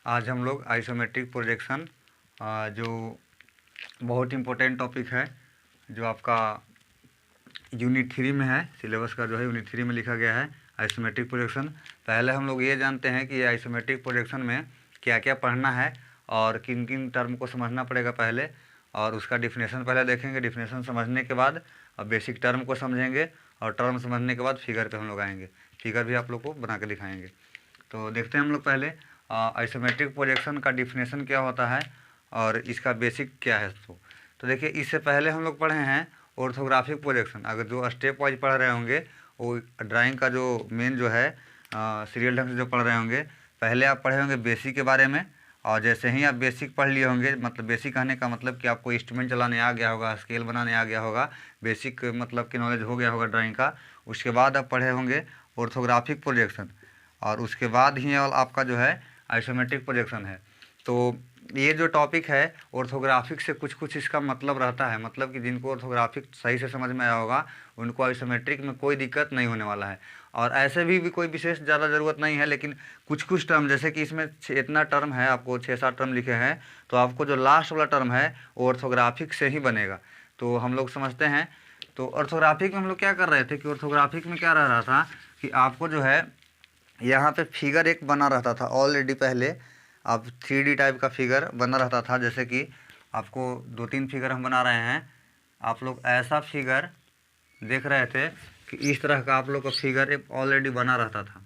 आज हम लोग आइसोमेट्रिक प्रोजेक्शन जो बहुत इम्पोर्टेंट टॉपिक है, जो आपका यूनिट 3 में है, सिलेबस का जो है यूनिट 3 में लिखा गया है आइसोमेट्रिक प्रोजेक्शन। पहले हम लोग ये जानते हैं कि आइसोमेट्रिक प्रोजेक्शन में क्या क्या पढ़ना है और किन किन टर्म को समझना पड़ेगा पहले, और उसका डिफिनेशन पहले देखेंगे। डिफिनेशन समझने के बाद अब बेसिक टर्म को समझेंगे, और टर्म समझने के बाद फिगर पे हम लोग आएंगे। फिगर भी आप लोग को बना के दिखाएंगे। तो देखते हैं हम लोग पहले आइसोमेट्रिक प्रोजेक्शन का डिफिनेशन क्या होता है और इसका बेसिक क्या है। तो देखिए, इससे पहले हम लोग पढ़े हैं ऑर्थोग्राफिक प्रोजेक्शन। अगर जो स्टेप वाइज पढ़ रहे होंगे, वो ड्राइंग का जो मेन जो है सीरियल ढंग से जो पढ़ रहे होंगे, पहले आप पढ़े होंगे बेसिक के बारे में। और जैसे ही आप बेसिक पढ़ लिए होंगे, मतलब बेसिक कहने का मतलब कि आपको इंस्ट्रूमेंट चलाने आ गया होगा, स्केल बनाने आ गया होगा, बेसिक मतलब कि नॉलेज हो गया होगा ड्राइंग का। उसके बाद आप पढ़े होंगे ऑर्थोग्राफिक प्रोजेक्शन, और उसके बाद ही आपका जो है आइसोमेट्रिक प्रोजेक्शन है। तो ये जो टॉपिक है ऑर्थोग्राफिक से कुछ कुछ इसका मतलब रहता है, मतलब कि जिनको ऑर्थोग्राफिक सही से समझ में आया होगा उनको आइसोमेट्रिक में कोई दिक्कत नहीं होने वाला है। और ऐसे भी कोई विशेष ज़्यादा ज़रूरत नहीं है, लेकिन कुछ कुछ टर्म, जैसे कि इसमें इतना टर्म है, आपको 6-7 टर्म लिखे हैं, तो आपको जो लास्ट वाला टर्म है वो ऑर्थोग्राफिक से ही बनेगा। तो हम लोग समझते हैं। तो ऑर्थोग्राफिक में हम लोग क्या कर रहे थे कि ऑर्थोग्राफिक में क्या रह रहा था कि आपको जो है यहाँ पे फिगर एक बना रहता था ऑलरेडी। पहले आप 3D टाइप का फिगर बना रहता था, जैसे कि आपको 2-3 फिगर हम बना रहे हैं। आप लोग ऐसा फिगर देख रहे थे कि इस तरह का आप लोग का फिगर एक ऑलरेडी बना रहता था,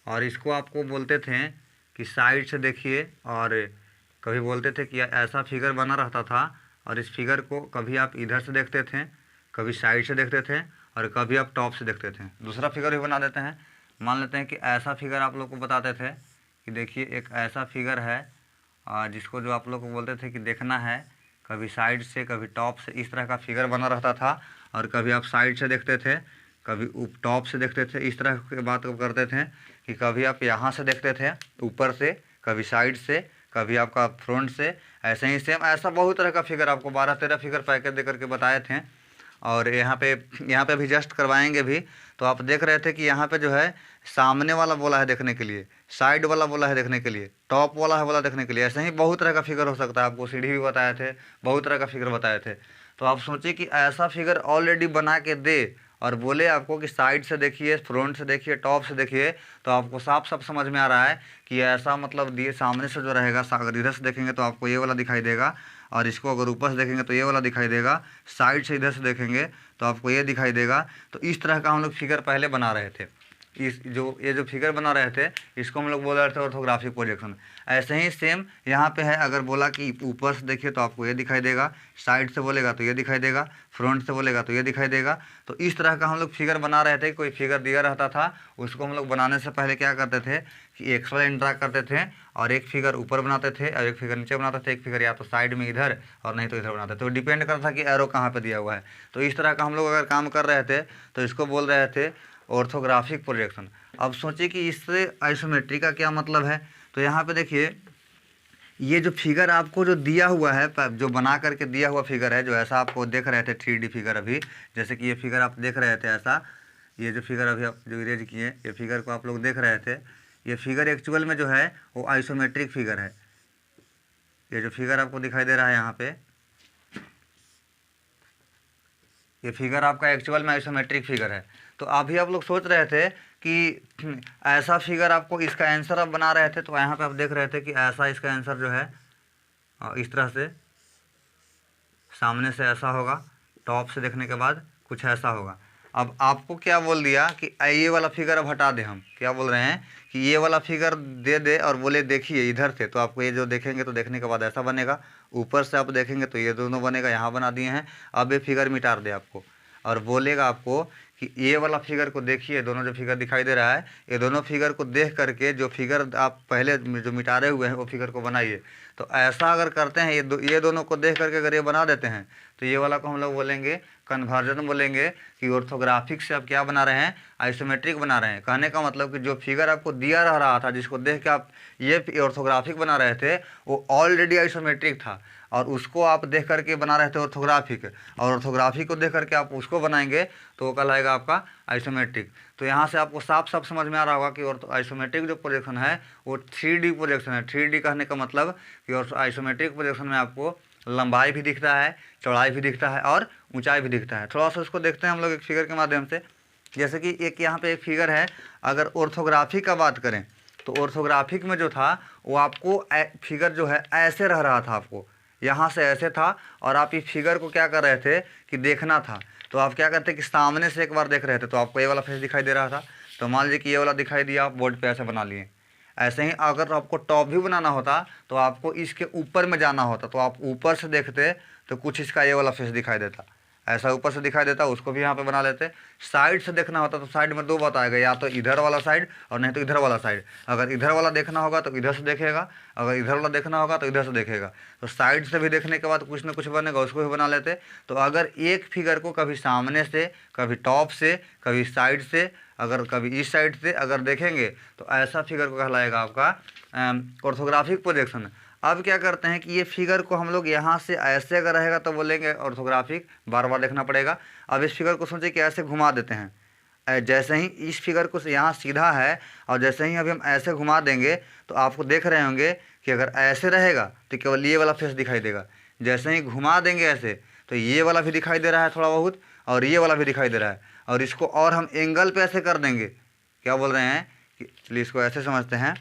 और इसको आपको बोलते थे कि साइड से देखिए, और कभी बोलते थे कि ऐसा फिगर बना रहता था। और इस फिगर को कभी आप इधर से देखते थे, कभी साइड से देखते थे, और कभी आप टॉप से देखते थे। दूसरा फिगर भी बना देते हैं। मान लेते हैं कि ऐसा फिगर आप लोग को बताते थे कि देखिए एक ऐसा फिगर है, जिसको जो आप लोग को बोलते थे कि देखना है, कभी साइड से कभी टॉप से, इस तरह का फिगर बना रहता था। और कभी आप साइड से देखते थे, कभी टॉप से देखते थे। इस तरह की बात करते थे कि कभी आप यहाँ से देखते थे ऊपर से, कभी साइड से, कभी आपका फ्रंट से। ऐसे ही सेम ऐसा बहुत तरह का फिगर आपको 12-13 फिगर पैकेज दे करके बताए थे। और यहाँ पे भी जस्ट करवाएंगे भी। तो आप देख रहे थे कि यहाँ पे जो है सामने वाला बोला है देखने के लिए, साइड वाला बोला है देखने के लिए, टॉप वाला है बोला देखने के लिए। ऐसे ही बहुत तरह का फिगर हो सकता है। आपको सीढ़ी भी बताए थे, बहुत तरह का फिगर बताए थे। तो आप सोचिए कि ऐसा फिगर ऑलरेडी बना के दे और बोले आपको कि साइड से देखिए, फ्रंट से देखिए, टॉप से देखिए, तो आपको साफ साफ समझ में आ रहा है कि ऐसा मतलब दिए सामने से जो रहेगा, अगर इधर से देखेंगे तो आपको ये वाला दिखाई देगा, और इसको अगर ऊपर से देखेंगे तो ये वाला दिखाई देगा, साइड से इधर से देखेंगे तो आपको ये दिखाई देगा। तो इस तरह का हम लोग फिगर पहले बना रहे थे। ये जो फिगर बना रहे थे, इसको हम लोग बोल रहे थे ऑर्थोग्राफिक प्रोजेक्शन। ऐसे ही सेम यहाँ पे है। अगर बोला कि ऊपर से देखिए तो आपको ये दिखाई देगा, साइड से बोलेगा तो ये दिखाई देगा, फ्रंट से बोलेगा तो ये दिखाई देगा। तो इस तरह का हम लोग फिगर बना रहे थे। कोई फिगर दिया रहता था, उसको हम लोग बनाने से पहले क्या करते थे कि एक्स वाला ड्रा करते थे, और एक फिगर ऊपर बनाते थे और एक फिगर नीचे बनाते थे। एक फिगर या तो साइड में इधर और नहीं तो इधर बनाते थे। तो डिपेंड करता था कि एरो कहाँ पे दिया हुआ है। तो इस तरह का हम लोग अगर काम कर रहे थे तो इसको बोल रहे थे ऑर्थोग्राफिक प्रोजेक्शन। अब सोचिए कि इससे आइसोमेट्री का क्या मतलब है। तो यहाँ पे देखिए, ये जो फिगर आपको जो दिया हुआ है, जो बना करके दिया हुआ फिगर है, जो ऐसा आपको देख रहे थे 3D फिगर अभी, जैसे कि ये फिगर आप देख रहे थे ऐसा, ये जो फिगर अभी आप जो इरेज किए, ये फिगर को आप लोग देख रहे थे, ये फिगर एक्चुअल में जो है वो आइसोमेट्रिक फिगर है। ये जो फिगर आपको दिखाई दे रहा है यहाँ पे, ये फिगर आपका एक्चुअल में आइसोमेट्रिक फिगर है। तो अभी आप लोग सोच रहे थे कि ऐसा फिगर आपको, इसका आंसर आप बना रहे थे, तो यहाँ पे आप देख रहे थे कि ऐसा इसका आंसर जो है इस तरह से सामने से ऐसा होगा, टॉप से देखने के बाद कुछ ऐसा होगा। अब आपको क्या बोल दिया कि ये वाला फिगर अब हटा दे। हम क्या बोल रहे हैं कि ये वाला फिगर दे दे और बोले देखिए इधर से, तो आपको ये जो देखेंगे तो देखने के बाद ऐसा बनेगा। ऊपर से आप देखेंगे तो ये दोनों बनेगा, यहाँ बना दिए हैं। अब ये फिगर मिटा दे आपको, और बोलेगा आपको कि ये वाला फिगर को देखिए, दोनों जो फिगर दिखाई दे रहा है, ये दोनों फिगर को देख करके जो फिगर आप पहले जो मिटा रहे हुए हैं वो फिगर को बनाइए। तो ऐसा अगर करते हैं, ये दोनों को देख करके अगर ये बना देते हैं तो ये वाला को हम लोग बोलेंगे कन्वर्जन बोलेंगे कि ऑर्थोग्राफिक से आप क्या बना रहे हैं, आइसोमेट्रिक बना रहे हैं। कहने का मतलब कि जो फिगर आपको दिया रह रहा था, जिसको देख के आप ये ऑर्थोग्राफिक बना रहे थे, वो ऑलरेडी आइसोमेट्रिक था और उसको आप देख करके बना रहे थे ऑर्थोग्राफिक, और ऑर्थोग्राफिक को देख करके आप उसको बनाएंगे तो वो कहलाएगा आपका आइसोमेट्रिक। तो यहाँ से आपको साफ साफ समझ में आ रहा होगा कि आइसोमेट्रिक जो प्रोजेक्शन है वो 3D प्रोजेक्शन है। 3D कहने का मतलब कि आइसोमेट्रिक प्रोजेक्शन में आपको लंबाई भी दिखता है, चौड़ाई भी दिखता है और ऊंचाई भी दिखता है। थोड़ा सा उसको देखते हैं हम लोग एक फिगर के माध्यम से। जैसे कि एक यहाँ पे एक फिगर है, अगर ऑर्थोग्राफिक का बात करें तो ऑर्थोग्राफिक में जो था वो आपको फिगर जो है ऐसे रह रहा था, आपको यहाँ से ऐसे था और आप इस फिगर को क्या कर रहे थे कि देखना था। तो आप क्या करते कि सामने से एक बार देख रहे थे तो आपको ये वाला फेस दिखाई दे रहा था, तो मान लीजिए कि ये वाला दिखाई दिया, आप बोर्ड पे ऐसे बना लिए। ऐसे ही अगर आपको टॉप व्यू बनाना होता तो आपको इसके ऊपर में जाना होता, तो आप ऊपर से देखते तो कुछ इसका ये वाला फेस दिखाई देता, ऐसा ऊपर से दिखाई देता, उसको भी यहाँ पे बना लेते। साइड से देखना होता तो साइड में दो बताएगा, या तो इधर वाला साइड और नहीं तो इधर वाला साइड। अगर इधर वाला देखना होगा तो इधर से देखेगा, अगर इधर वाला देखना होगा तो इधर से देखेगा। तो साइड से भी देखने के बाद कुछ ना कुछ बनेगा, उसको भी बना लेते। तो अगर एक फिगर को कभी सामने से, कभी टॉप से, कभी साइड से, अगर कभी इस साइड से अगर देखेंगे तो ऐसा फिगर को कहलाएगा आपका ऑर्थोग्राफिक प्रोजेक्शन। अब क्या करते हैं कि ये फिगर को हम लोग यहाँ से ऐसे अगर रहेगा तो बोलेंगे ऑर्थोग्राफिक, बार बार देखना पड़ेगा। अब इस फिगर को सोचिए कि ऐसे घुमा देते हैं, जैसे ही इस फिगर को यहाँ सीधा है और जैसे ही अभी हम ऐसे घुमा देंगे तो आपको देख रहे होंगे कि अगर ऐसे रहेगा तो केवल ये वाला फेस दिखाई देगा। जैसे ही घुमा देंगे ऐसे तो ये वाला भी दिखाई दे रहा है थोड़ा बहुत, और ये वाला भी दिखाई दे रहा है। और इसको और हम एंगल पे ऐसे कर देंगे, क्या बोल रहे हैं कि चलिए इसको ऐसे समझते हैं।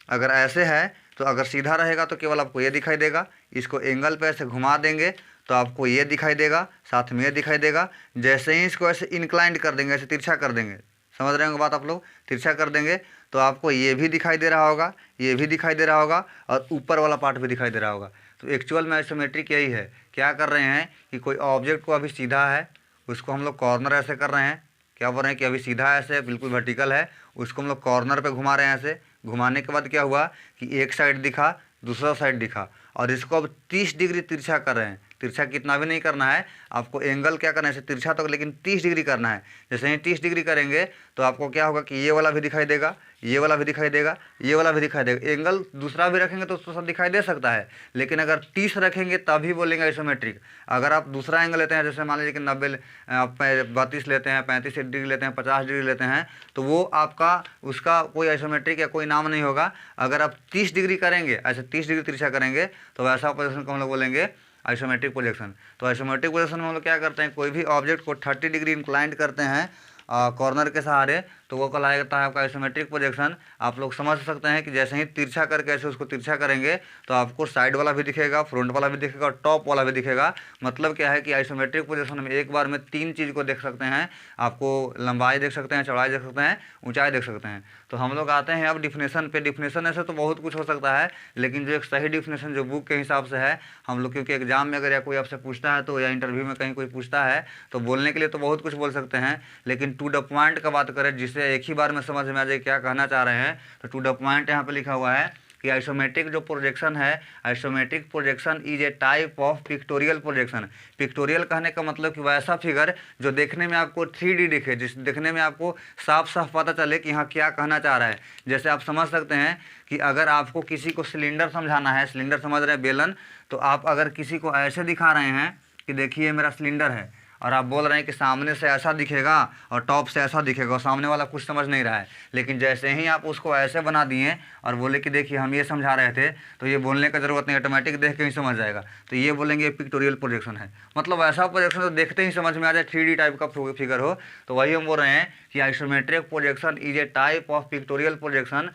अगर ऐसे है तो अगर सीधा रहेगा तो केवल आपको ये दिखाई देगा, इसको एंगल पे ऐसे घुमा देंगे तो आपको ये दिखाई देगा, साथ में ये दिखाई देगा। जैसे ही इसको ऐसे इंक्लाइंड कर देंगे, ऐसे तिरछा कर देंगे, समझ रहे होंगे बात आप लोग, तिरछा कर देंगे तो आपको ये भी दिखाई दे रहा होगा, ये भी दिखाई दे रहा होगा और ऊपर वाला पार्ट भी दिखाई दे रहा होगा। तो एक्चुअल में आइसोमेट्रिक यही है। क्या कर रहे हैं कि कोई ऑब्जेक्ट को अभी सीधा है, उसको हम लोग कॉर्नर ऐसे कर रहे हैं, क्या बोल रहे हैं कि अभी सीधा ऐसे बिल्कुल वर्टिकल है, उसको हम लोग कॉर्नर पे घुमा रहे हैं। ऐसे घुमाने के बाद क्या हुआ कि एक साइड दिखा, दूसरा साइड दिखा, और इसको अब 30 डिग्री तिरछा कर रहे हैं। तिरछा कितना भी नहीं करना है आपको, एंगल क्या करना है इसे तिरछा तो, लेकिन 30 डिग्री करना है। जैसे ही 30 डिग्री करेंगे तो आपको क्या होगा कि ये वाला भी दिखाई देगा, ये वाला भी दिखाई देगा, ये वाला भी दिखाई देगा। एंगल दूसरा भी रखेंगे तो उसको सब दिखाई दे सकता है, लेकिन अगर 30 रखेंगे तभी बोलेंगे आइसोमेट्रिक। अगर आप दूसरा एंगल लेते हैं, जैसे मान लीजिए कि 90 आप 32 लेते हैं, 35 डिग्री लेते हैं, 50 डिग्री लेते हैं, तो वो आपका उसका कोई आइसोमेट्रिक या कोई नाम नहीं होगा। अगर आप 30 डिग्री करेंगे, ऐसे 30 डिग्री तिरछा करेंगे तो वैसा पोजीशन को हम लोग बोलेंगे आइसोमेट्रिक प्रोजेक्शन। तो आइसोमेट्रिक प्रोजेक्शन में हम लोग क्या करते हैं, कोई भी ऑब्जेक्ट को 30 डिग्री इंक्लाइंड करते हैं कॉर्नर के सहारे, तो वो कहलाता है आपका आइसोमेट्रिक प्रोजेक्शन। आप लोग समझ सकते हैं कि जैसे ही तिरछा करके ऐसे उसको तिरछा करेंगे तो आपको साइड वाला भी दिखेगा, फ्रंट वाला भी दिखेगा और टॉप वाला भी दिखेगा। मतलब क्या है कि आइसोमेट्रिक प्रोजेक्शन में एक बार में 3 चीज़ को देख सकते हैं, आपको लंबाई देख सकते हैं, चौड़ाई देख सकते हैं, ऊंचाई देख सकते हैं। तो हम लोग आते हैं अब डिफिनेशन पे। डिफिनेशन ऐसे तो बहुत कुछ हो सकता है, लेकिन जो एक सही डिफिनेशन जो बुक के हिसाब से है हम लोग, क्योंकि एग्जाम में अगर या कोई आपसे पूछता है तो, या इंटरव्यू में कहीं कोई पूछता है तो बोलने के लिए तो बहुत कुछ बोल सकते हैं, लेकिन टू द पॉइंट का बात करें जिससे एक ही बार में समझ में आ जाए क्या कहना चाह रहे हैं, तो टू द पॉइंट यहाँ पे लिखा हुआ है कि आइसोमेट्रिक जो प्रोजेक्शन है, isometric projection is a type of pictorial projection. Pictorial कहने का मतलब कि वैसा फिगर जो देखने में आपको 3D दिखे, जिस देखने में आपको साफ साफ पता चले कि यहाँ क्या कहना चाह रहा है। जैसे आप समझ सकते हैं कि अगर आपको किसी को सिलेंडर समझाना है, सिलेंडर समझ रहे हैं बेलन, तो आप अगर किसी को ऐसे दिखा रहे हैं कि देखिए मेरा सिलेंडर है, और आप बोल रहे हैं कि सामने से ऐसा दिखेगा और टॉप से ऐसा दिखेगा, और सामने वाला कुछ समझ नहीं रहा है, लेकिन जैसे ही आप उसको ऐसे बना दिए और बोले कि देखिए हम ये समझा रहे थे, तो ये बोलने का ज़रूरत नहीं, ऑटोमेटिक देख के ही समझ जाएगा। तो ये बोलेंगे पिक्टोरियल प्रोजेक्शन है। मतलब ऐसा प्रोजेक्शन तो देखते ही समझ में आ जाए, 3D टाइप का फिगर हो, तो वही हम बोल रहे हैं कि isometric projection is a type of pictorial projection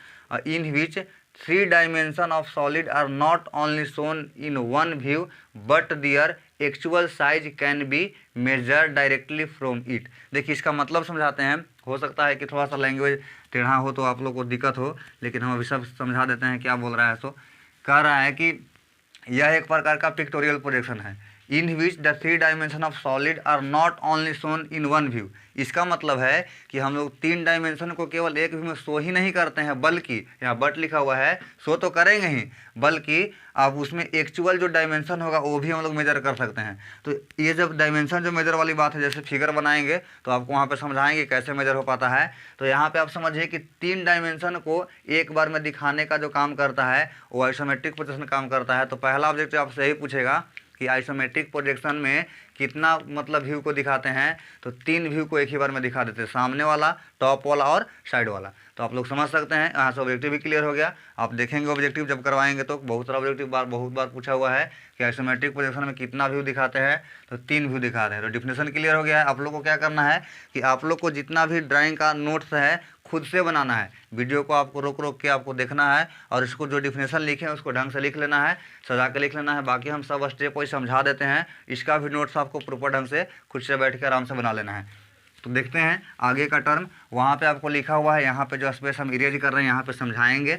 in which 3 dimensions of solid are not only shown in one view but their actual size can be measured directly from it। देखिए इसका मतलब समझाते हैं। हो सकता है कि थोड़ा सा लैंग्वेज टेढ़ा हो तो आप लोग को दिक्कत हो, लेकिन हम अभी सब समझा देते हैं क्या बोल रहा है। सो कह रहा है कि यह एक प्रकार का पिक्टोरियल प्रोजेक्शन है। In which the 3 dimension of solid are not only shown in one view. इसका मतलब है कि हम लोग 3 डायमेंशन को केवल एक व्यू में शो ही नहीं करते हैं, बल्कि यहाँ बट लिखा हुआ है, शो तो करेंगे ही, बल्कि आप उसमें एक्चुअल जो डायमेंशन होगा वो भी हम लोग मेजर कर सकते हैं। तो ये जब डायमेंशन जो मेजर वाली बात है, जैसे फिगर बनाएंगे तो आपको वहाँ पे समझाएंगे कैसे मेजर हो पाता है। तो यहाँ पे आप समझिए कि 3 डायमेंशन को एक बार में दिखाने का जो काम करता है वो आइसोमेट्रिक प्रोजेक्शन काम करता है। तो पहला ऑब्जेक्टिव आपसे यही पूछेगा कि आइसोमेट्रिक प्रोजेक्शन में कितना मतलब व्यू को दिखाते हैं। तो 3 व्यू को एक ही बार में दिखा देते हैं, सामने वाला, टॉप वाला और साइड वाला। तो आप लोग समझ सकते हैं, यहाँ से ऑब्जेक्टिव भी क्लियर हो गया। आप देखेंगे ऑब्जेक्टिव जब करवाएंगे तो बहुत सारा ऑब्जेक्टिव बहुत बार पूछा हुआ है कि आइसोमेट्रिक प्रोजेक्शन में कितना व्यू दिखाते हैं, तो 3 व्यू दिखाते हैं। तो डिफिनेशन क्लियर हो गया है। आप लोग को क्या करना है कि आप लोग को जितना भी ड्राइंग का नोट्स है खुद से बनाना है। वीडियो को आपको रोक रोक के आपको देखना है और इसको जो डिफिनेशन लिखे हैं उसको ढंग से लिख लेना है, सजा के लिख लेना है। बाकी हम सब स्टेप वही समझा देते हैं, इसका भी नोट्स आपको प्रॉपर ढंग से खुद से बैठ के आराम से बना लेना है। तो देखते हैं आगे का टर्म, वहाँ पे आपको लिखा हुआ है, यहाँ पे जो स्पेस हम इरेज कर रहे हैं यहाँ पे समझाएंगे।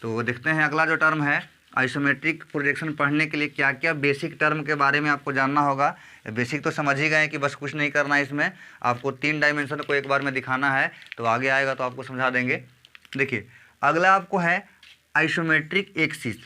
तो देखते हैं अगला जो टर्म है, आइसोमेट्रिक प्रोजेक्शन पढ़ने के लिए क्या क्या बेसिक टर्म के बारे में आपको जानना होगा। बेसिक तो समझ ही गए कि बस कुछ नहीं करना है, इसमें आपको 3 डायमेंशन को एक बार में दिखाना है। तो आगे आएगा तो आपको समझा देंगे। देखिए अगला आपको है आइसोमेट्रिक एक्सिस।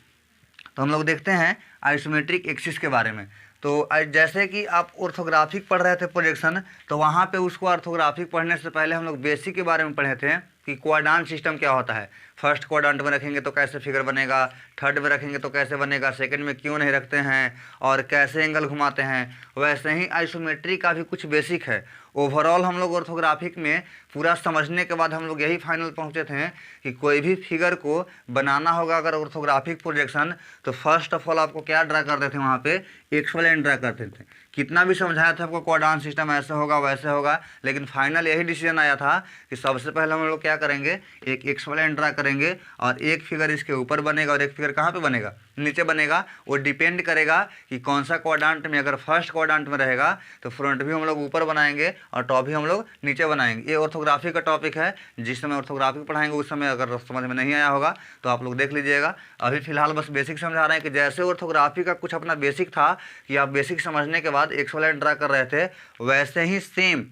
तो हम लोग देखते हैं आइसोमेट्रिक एक्सिस के बारे में। तो जैसे कि आप ऑर्थोग्राफिक पढ़ रहे थे प्रोजेक्शन, तो वहाँ पे उसको ऑर्थोग्राफिक पढ़ने से पहले हम लोग बेसिक के बारे में पढ़े थे कि क्वाड्रेंट सिस्टम क्या होता है। फर्स्ट क्वाड्रेंट में रखेंगे तो कैसे फिगर बनेगा, थर्ड में रखेंगे तो कैसे बनेगा, सेकंड में क्यों नहीं रखते हैं और कैसे एंगल घुमाते हैं। वैसे ही आइसोमेट्री का भी कुछ बेसिक है। ओवरऑल हम लोग ऑर्थोग्राफिक में पूरा समझने के बाद हम लोग यही फाइनल पहुंचे थे कि कोई भी फिगर को बनाना होगा अगर ऑर्थोग्राफिक प्रोजेक्शन, तो फर्स्ट ऑफ ऑल आपको क्या ड्रा करते थे, वहाँ पे एक्स वाई लाइन ड्रा करते थे। कितना भी समझाया था आपको क्वाड्रेंट सिस्टम ऐसे होगा वैसे होगा, लेकिन फाइनल यही डिसीजन आया था कि सबसे पहले हम लोग क्या करेंगे, एक एक्स वाई लाइन ड्रा करेंगे और एक फिगर इसके ऊपर बनेगा और एक फिगर कहाँ पे बनेगा, नीचे बनेगा। वो डिपेंड करेगा कि कौन सा क्वाड्रेंट में, अगर फर्स्ट क्वाड्रेंट में रहेगा तो फ्रंट भी हम लोग ऊपर बनाएंगे और टॉप भी हम लोग नीचे बनाएंगे। ये ऑर्थोग्राफी का टॉपिक है, जिस समय ऑर्थोग्राफी पढ़ाएंगे उस समय अगर समझ में नहीं आया होगा तो आप लोग देख लीजिएगा। अभी फिलहाल बस बेसिक समझा रहे हैं कि जैसे ऑर्थोग्राफी का कुछ अपना बेसिक था कि आप बेसिक समझने के बाद एक्स वाई लाइन ड्रा कर रहे थे, वैसे ही सेम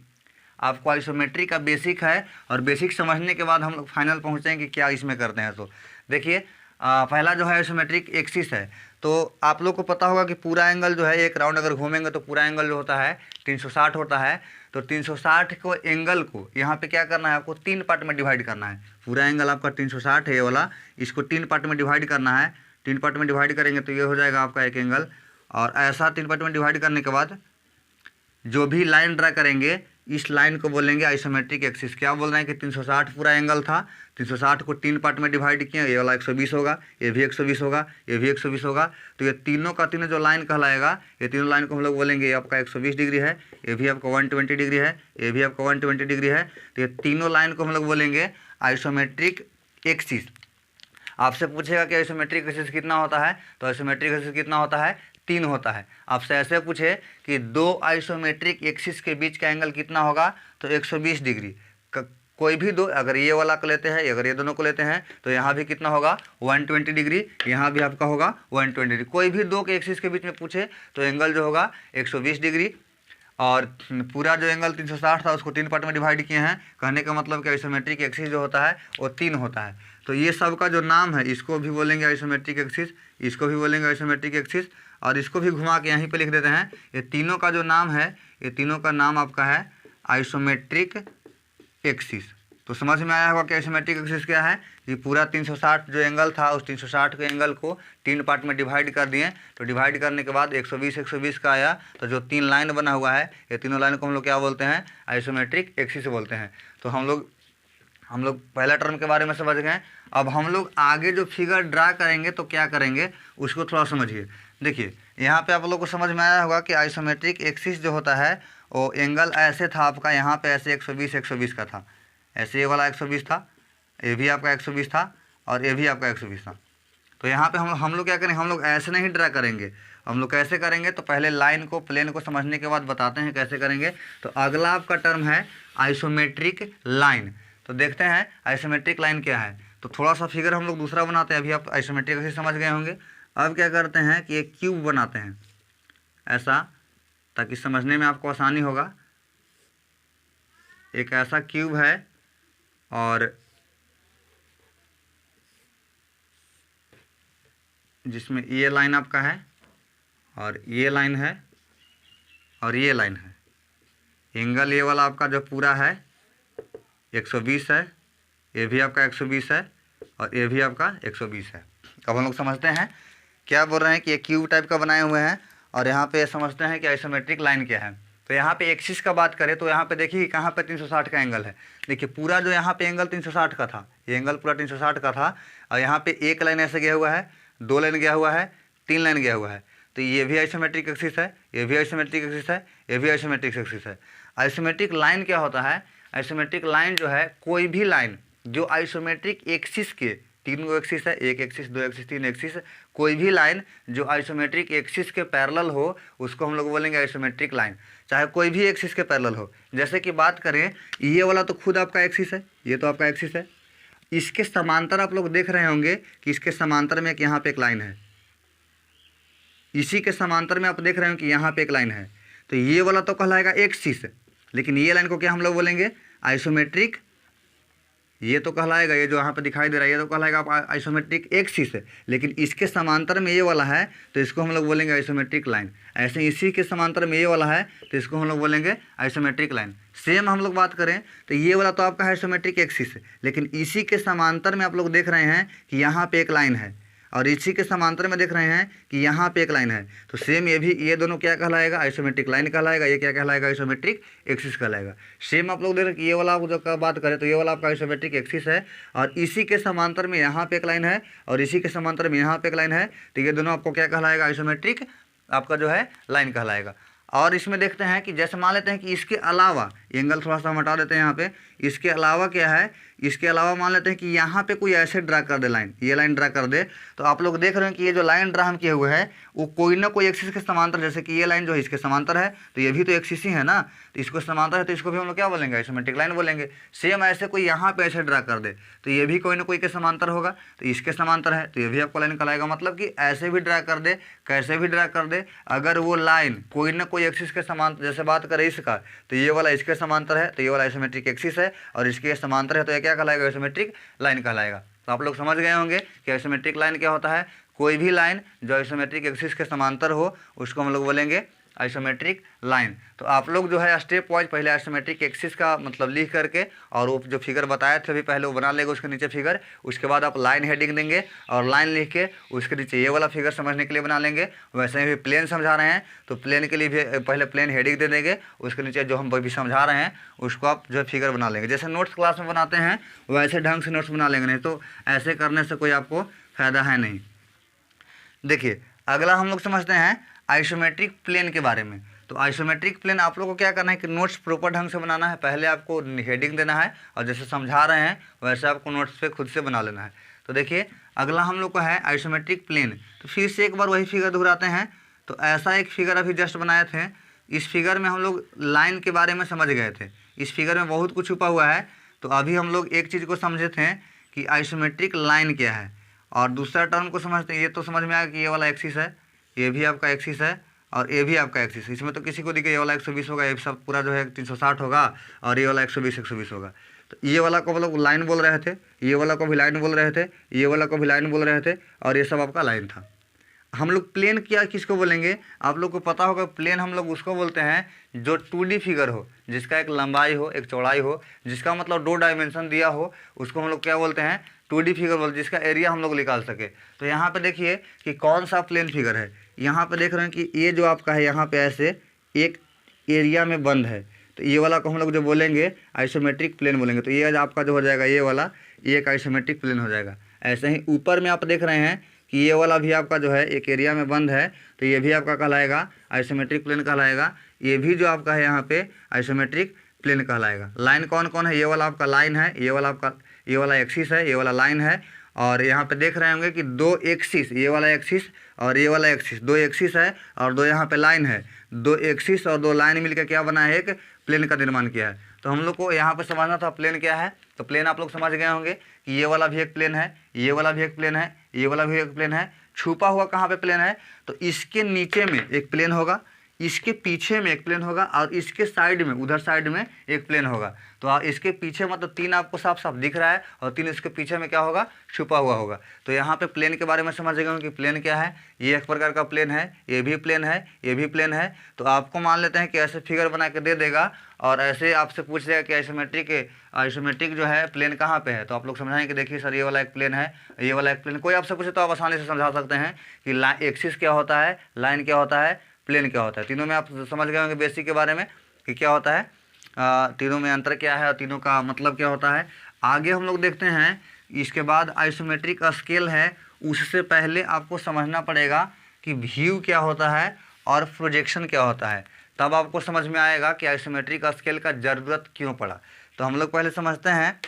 आपको आइसोमेट्री का बेसिक है और बेसिक समझने के बाद हम लोग फाइनल पहुँचेंगे कि क्या इसमें करते हैं। तो देखिए पहला जो है आइसोमेट्रिक एक्सिस है। तो आप लोग को पता होगा कि पूरा एंगल जो है एक राउंड अगर घूमेंगे तो पूरा एंगल जो होता है 360 होता है। तो 360 को एंगल को यहाँ पे क्या करना है, आपको 3 पार्ट में डिवाइड करना है। पूरा एंगल आपका 360 है ये वाला, इसको 3 पार्ट में डिवाइड करना है। 3 पार्ट में डिवाइड करेंगे तो ये हो जाएगा आपका एक एंगल। और ऐसा 3 पार्ट में डिवाइड करने के बाद जो भी लाइन ड्रा करेंगे इस लाइन को बोलेंगे आइसोमेट्रिक एक्सिस। क्या बोल रहे हैं कि 360 पूरा एंगल था, 360 को 3 पार्ट में डिवाइड किए, ये वाला 120 होगा, ये भी 120 होगा, ये भी 120 होगा। तो ये तीनों का तीनों जो लाइन कहलाएगा, ये तीनों लाइन को हम लोग बोलेंगे ये आपका 120 डिग्री है, ये भी आपका 120 डिग्री है, ये भी आपका 120 डिग्री है। तो ये तीनों लाइन को हम लोग बोलेंगे आइसोमेट्रिक एक्सिस। आपसे पूछेगा कि आइसोमेट्रिक एक्सिस कितना होता है, तो आइसोमेट्रिक एक्सिस कितना होता है, 3 होता है। आपसे ऐसे पूछे कि 2 आइसोमेट्रिक एक्सिस के बीच का एंगल कितना होगा, तो 120 डिग्री। कोई भी दो, अगर ये वाला को लेते हैं, अगर ये दोनों को लेते हैं तो यहाँ भी कितना होगा 120 डिग्री, यहाँ भी आपका होगा 120 डिग्री। कोई भी 2 के एक्सिस के बीच में पूछे तो एंगल जो होगा 120 डिग्री। और पूरा जो एंगल 360 था उसको 3 पार्ट में डिवाइड किए हैं। कहने का मतलब कि आइसोमेट्रिक एक्सिस जो होता है वो 3 होता है। तो ये सब का जो नाम है इसको भी बोलेंगे आइसोमेट्रिक एक्सिस, इसको भी बोलेंगे आइसोमेट्रिक एक्सिस, और इसको भी घुमा के यहीं पे लिख देते हैं। ये तीनों का जो नाम है, ये तीनों का नाम आपका है आइसोमेट्रिक एक्सिस। तो समझ में आया होगा कि आइसोमेट्रिक एक्सिस क्या है, कि पूरा 360 जो एंगल था उस 360 के एंगल को 3 पार्ट में डिवाइड कर दिए। तो डिवाइड करने के बाद 120 का आया, तो जो 3 लाइन बना हुआ है ये तीनों लाइन को हम लोग क्या बोलते हैं, आइसोमेट्रिक एक्सिस बोलते हैं। तो हम लोग पहला टर्म के बारे में समझ गए। अब हम लोग आगे जो फिगर ड्रा करेंगे तो क्या करेंगे उसको थोड़ा समझिए। देखिए यहाँ पे आप लोग को समझ में आया होगा कि आइसोमेट्रिक एक्सिस जो होता है वो एंगल ऐसे था आपका, यहाँ पे ऐसे 120 का था, ऐसे ये वाला 120 था, ये भी आपका 120 था और ये भी आपका 120 था। तो यहाँ पे हम लोग क्या करेंगे, हम लोग ऐसे नहीं ड्रा करेंगे। हम लोग कैसे करेंगे, तो पहले लाइन को, प्लेन को समझने के बाद बताते हैं कैसे करेंगे। तो अगला आपका टर्म है आइसोमेट्रिक लाइन। तो देखते हैं आइसोमेट्रिक लाइन क्या है। तो थोड़ा सा फिगर हम लोग दूसरा बनाते हैं। अभी आप आइसोमेट्रिक एक्सिस समझ गए होंगे। अब क्या करते हैं कि एक क्यूब बनाते हैं, ऐसा ताकि समझने में आपको आसानी होगा। एक ऐसा क्यूब है और जिसमें ये लाइन आपका है और ये लाइन है और ये लाइन है। एंगल ये वाला आपका जो पूरा है 120 है, ये भी आपका 120 है और ये भी आपका 120 है। अब हम लोग समझते हैं क्या बोल रहे हैं कि ये क्यूब टाइप का बनाए हुए हैं और यहाँ पे समझते हैं कि आइसोमेट्रिक लाइन क्या है। तो यहाँ पे एक्सिस का बात करें तो यहाँ पे देखिए कहाँ पे 360 का एंगल है। देखिए पूरा जो यहाँ पे एंगल 360 का था, ये एंगल पूरा 360 का था और यहाँ पे एक लाइन ऐसे गया हुआ है, 2 लाइन गया हुआ है, 3 लाइन गया हुआ है। तो ये भी आइसोमेट्रिक एक्सिस है, ये भी आइसोमेट्रिक एक्सिस है, ये भी आइसोमेट्रिक एक्सिस है। आइसोमेट्रिक लाइन क्या होता है? आइसोमेट्रिक लाइन जो है कोई भी लाइन जो आइसोमेट्रिक एक्सिस के, 3 गो एक्सिस है, 1 एक्सिस 2 एक्सिस 3 एक्सिस, कोई भी लाइन जो आइसोमेट्रिक एक्सिस के पैरेलल हो उसको हम लोग बोलेंगे आइसोमेट्रिक लाइन, चाहे कोई भी एक्सिस के पैरेलल हो। जैसे कि बात करें ये वाला तो खुद आपका एक्सिस है, ये तो आपका एक्सिस है। इसके समांतर आप लोग देख रहे होंगे कि इसके समांतर में एक यहाँ पे एक लाइन है, इसी के समांतर में आप देख रहे हो कि यहाँ पे एक लाइन है। तो ये वाला तो कहलाएगा एक्सिस, लेकिन ये लाइन को क्या हम लोग बोलेंगे? आइसोमेट्रिक। ये तो कहलाएगा, ये जो यहाँ पे दिखाई दे रहा है ये तो कहलाएगा आप आइसोमेट्रिक एक्सिस, लेकिन इसके समांतर में ये वाला है तो इसको हम लोग बोलेंगे आइसोमेट्रिक लाइन। ऐसे इसी के समांतर में ये वाला है तो इसको हम लोग बोलेंगे आइसोमेट्रिक लाइन। सेम हम लोग बात करें तो ये वाला तो आपका आइसोमेट्रिक एक्सिस, लेकिन इसी के समांतर में आप लोग देख रहे हैं कि यहाँ पे एक लाइन है और इसी के समांतर में देख रहे हैं कि यहाँ पे एक लाइन है। तो सेम ये भी, ये दोनों क्या कहलाएगा? आइसोमेट्रिक लाइन कहलाएगा। ये क्या कहलाएगा? आइसोमेट्रिक एक्सिस कहलाएगा। सेम आप लोग देख रहे हैं कि ये वाला आप जो का बात करें तो ये वाला आपका आइसोमेट्रिक एक्सिस है और इसी के समांतर में यहाँ पे एक लाइन है और इसी के समांतर में यहाँ पे एक लाइन है। तो ये दोनों आपको क्या कहलाएगा? आइसोमेट्रिक आपका जो है लाइन कहलाएगा। और इसमें देखते हैं कि जैसे मान लेते हैं कि इसके अलावा, एंगल थोड़ा सा हम हटा देते हैं यहाँ पे, इसके अलावा क्या है? इसके अलावा मान लेते हैं कि यहाँ पे कोई ऐसे ड्रा कर दे लाइन, ये लाइन ड्रा कर दे, तो आप लोग देख रहे हैं कि ये जो लाइन ड्रा हम किए हुए हैं वो कोई ना कोई एक्सिस के समांतर, जैसे कि ये लाइन जो है इसके समांतर है तो ये भी तो एक्सिस ही है ना, तो इसको समांतर है तो इसको भी हम लोग क्या बोलेंगे? आइसोमेट्रिक लाइन बोलेंगे। सेम ऐसे कोई यहाँ पे ऐसे ड्रा कर दे तो ये भी कोई ना कोई के समांतर होगा, तो इसके समांतर है तो ये भी आपको लाइन कहलाएगा। मतलब कि ऐसे भी ड्रा कर दे, कैसे भी ड्रा कर दे, अगर वो लाइन कोई ना कोई एक्सिस के समांतर, जैसे बात करें इसका तो ये वाला इसके समांतर है तो ये वाला आइसोमेट्रिक एक्सिस है और इसके समांतर है तो ये क्या कहलाएगा? आइसोमेट्रिक लाइन कहलाएगा। तो आप लोग समझ गए होंगे कि आइसोमेट्रिक लाइन क्या होता है। कोई भी लाइन जो आइसोमेट्रिक एक्सिस के समांतर हो उसको हम लोग बोलेंगे आइसोमेट्रिक लाइन। तो आप लोग जो है स्टेप वाइज पहले आइसोमेट्रिक एक्सिस का मतलब लिख करके और वो जो फिगर बताए थे अभी पहले वो बना लेंगे, उसके नीचे फिगर, उसके बाद आप लाइन हेडिंग देंगे और लाइन लिख के उसके नीचे ये वाला फिगर समझने के लिए बना लेंगे। वैसे ही भी प्लेन समझा रहे हैं तो प्लेन के लिए भी पहले प्लेन हेडिंग दे देंगे, उसके नीचे जो हम भी समझा रहे हैं उसको आप जो फिगर बना लेंगे। जैसे नोट्स क्लास में बनाते हैं वैसे ढंग से नोट्स बना लेंगे, नहीं तो ऐसे करने से कोई आपको फ़ायदा है नहीं। देखिए अगला हम लोग समझते हैं आइसोमेट्रिक प्लेन के बारे में। तो आइसोमेट्रिक प्लेन आप लोग को क्या करना है कि नोट्स प्रॉपर ढंग से बनाना है। पहले आपको हेडिंग देना है और जैसे समझा रहे हैं वैसे आपको नोट्स पे खुद से बना लेना है। तो देखिए अगला हम लोग को है आइसोमेट्रिक प्लेन। तो फिर से एक बार वही फिगर दोहराते हैं। तो ऐसा एक फिगर अभी जस्ट बनाए थे, इस फिगर में हम लोग लाइन के बारे में समझ गए थे। इस फिगर में बहुत कुछ छुपा हुआ है। तो अभी हम लोग एक चीज़ को समझे थे कि आइसोमेट्रिक लाइन क्या है और दूसरा टर्म को समझते हैं। ये तो समझ में आया कि ये वाला एक्सिस है, ये भी आपका एक्सिस है और ये भी आपका एक्सिस है। इसमें तो किसी को दिखे ये वाला 120 होगा, ये सब पूरा जो है 360 होगा और ये वाला 120 होगा। तो ये वाला को हम लोग लाइन बोल रहे थे, ये वाला को भी लाइन बोल रहे थे, ये वाला को भी लाइन बोल रहे थे और ये सब आपका लाइन था। हम लोग प्लेन क्या किसको बोलेंगे? आप लोग को पता होगा प्लेन हम लोग उसको बोलते हैं जो 2D फिगर हो, जिसका एक लंबाई हो एक चौड़ाई हो, जिसका मतलब 2 डायमेंशन दिया हो, उसको हम लोग क्या बोलते हैं? 2D फिगर बोलते, जिसका एरिया हम लोग निकाल सके। तो यहाँ पे देखिए कि कौन सा प्लेन फिगर है। यहाँ पे देख रहे हैं कि ये जो आपका है यहाँ पे ऐसे एक एरिया में बंद है, तो ये वाला को हम लोग जो बोलेंगे आइसोमेट्रिक प्लेन बोलेंगे। तो ये आपका जो हो जाएगा ये वाला, ये एक आइसोमेट्रिक प्लेन हो जाएगा। ऐसे ही ऊपर में आप देख रहे हैं कि ये वाला भी आपका जो है एक एरिया में बंद है, तो ये भी आपका कहलाएगा आइसोमेट्रिक प्लेन कहलाएगा। ये भी जो आपका है यहाँ पे आइसोमेट्रिक प्लेन कहलाएगा। लाइन कौन कौन है? ये वाला आपका लाइन है, ये वाला आपका, ये वाला एक्सिस है, ये वाला लाइन है। और यहाँ पे देख रहे होंगे कि 2 एक्सिस, ये वाला एक्सिस और ये वाला एक्सिस, 2 एक्सिस है और 2 यहाँ पे लाइन है। 2 एक्सिस और 2 लाइन मिलकर क्या बना है? एक प्लेन का निर्माण किया है। तो हम लोग को यहाँ पे समझना था प्लेन क्या है। तो प्लेन आप लोग समझ गए होंगे कि ये वाला भी एक प्लेन है, ये वाला भी एक प्लेन है, ये वाला भी एक प्लेन है। छुपा हुआ कहाँ पे प्लेन है? तो इसके नीचे में एक प्लेन होगा, इसके पीछे में एक प्लेन होगा और इसके साइड में, उधर साइड में एक प्लेन होगा। तो इसके पीछे मतलब 3 आपको साफ साफ दिख रहा है और 3 इसके पीछे में क्या होगा, छुपा हुआ होगा। तो यहाँ पे प्लेन के बारे में समझेगा कि प्लेन क्या है, ये एक प्रकार का प्लेन है, ये भी प्लेन है, ये भी प्लेन है। तो आपको मान लेते हैं कि ऐसे फिगर बना के दे देगा और ऐसे आपसे पूछ लेगा कि आइसोमेट्रिक जो है प्लेन कहाँ पे है। तो आप लोग समझाएंगे कि देखिए सर ये वाला एक प्लेन है, ये वाला एक प्लेन। कोई आपसे पूछे तो आप आसानी से समझा सकते हैं कि लाइन एक्सिस क्या होता है, लाइन क्या होता है, प्लेन क्या होता है। तीनों में आप समझ गए होंगे बेसिक के बारे में कि क्या होता है, तीनों में अंतर क्या है और तीनों का मतलब क्या होता है। आगे हम लोग देखते हैं, इसके बाद आइसोमेट्रिक स्केल है। उससे पहले आपको समझना पड़ेगा कि व्यू क्या होता है और प्रोजेक्शन क्या होता है, तब आपको समझ में आएगा कि आइसोमेट्रिक स्केल का ज़रूरत क्यों पड़ा। तो हम लोग पहले समझते हैं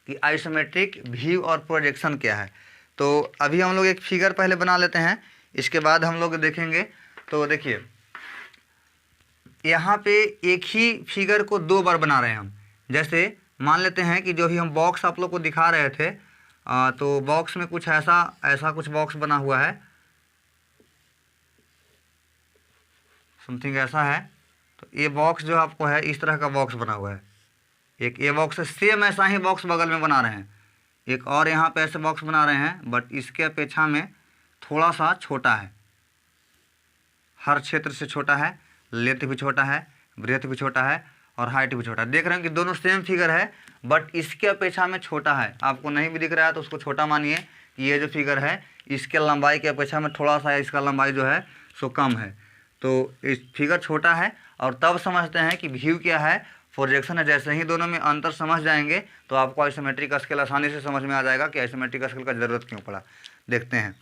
कि आइसोमेट्रिक व्यू और प्रोजेक्शन क्या है। तो अभी हम लोग एक फिगर पहले बना लेते हैं, इसके बाद हम लोग देखेंगे। तो देखिए यहाँ पे एक ही फिगर को 2 बार बना रहे हैं हम। जैसे मान लेते हैं कि जो भी हम बॉक्स आप लोग को दिखा रहे थे, तो बॉक्स में कुछ ऐसा कुछ बॉक्स बना हुआ है, समथिंग ऐसा है। तो ये बॉक्स जो आपको है इस तरह का बॉक्स बना हुआ है, एक ये बॉक्स है, सेम ऐसा ही बॉक्स बगल में बना रहे हैं। एक और यहाँ पे ऐसे बॉक्स बना रहे हैं, बट इसके अपेक्षा में थोड़ा सा छोटा है, हर क्षेत्र से छोटा है, लेंथ भी छोटा है, ब्रेथ भी छोटा है और हाइट भी छोटा है। देख रहे हैं कि दोनों सेम फिगर है बट इसके अपेक्षा में छोटा है। आपको नहीं भी दिख रहा है तो उसको छोटा मानिए कि ये जो फिगर है इसके लंबाई के अपेक्षा में थोड़ा सा इसका लंबाई जो है सो कम है। तो इस फिगर छोटा है और तब समझते हैं कि व्यू क्या है, प्रोजेक्शन है। जैसे ही दोनों में अंतर समझ जाएंगे तो आपको आइसोमेट्रिक स्केल आसानी से समझ में आ जाएगा कि आइसोमेट्रिक स्केल का ज़रूरत क्यों पड़ा। देखते हैं,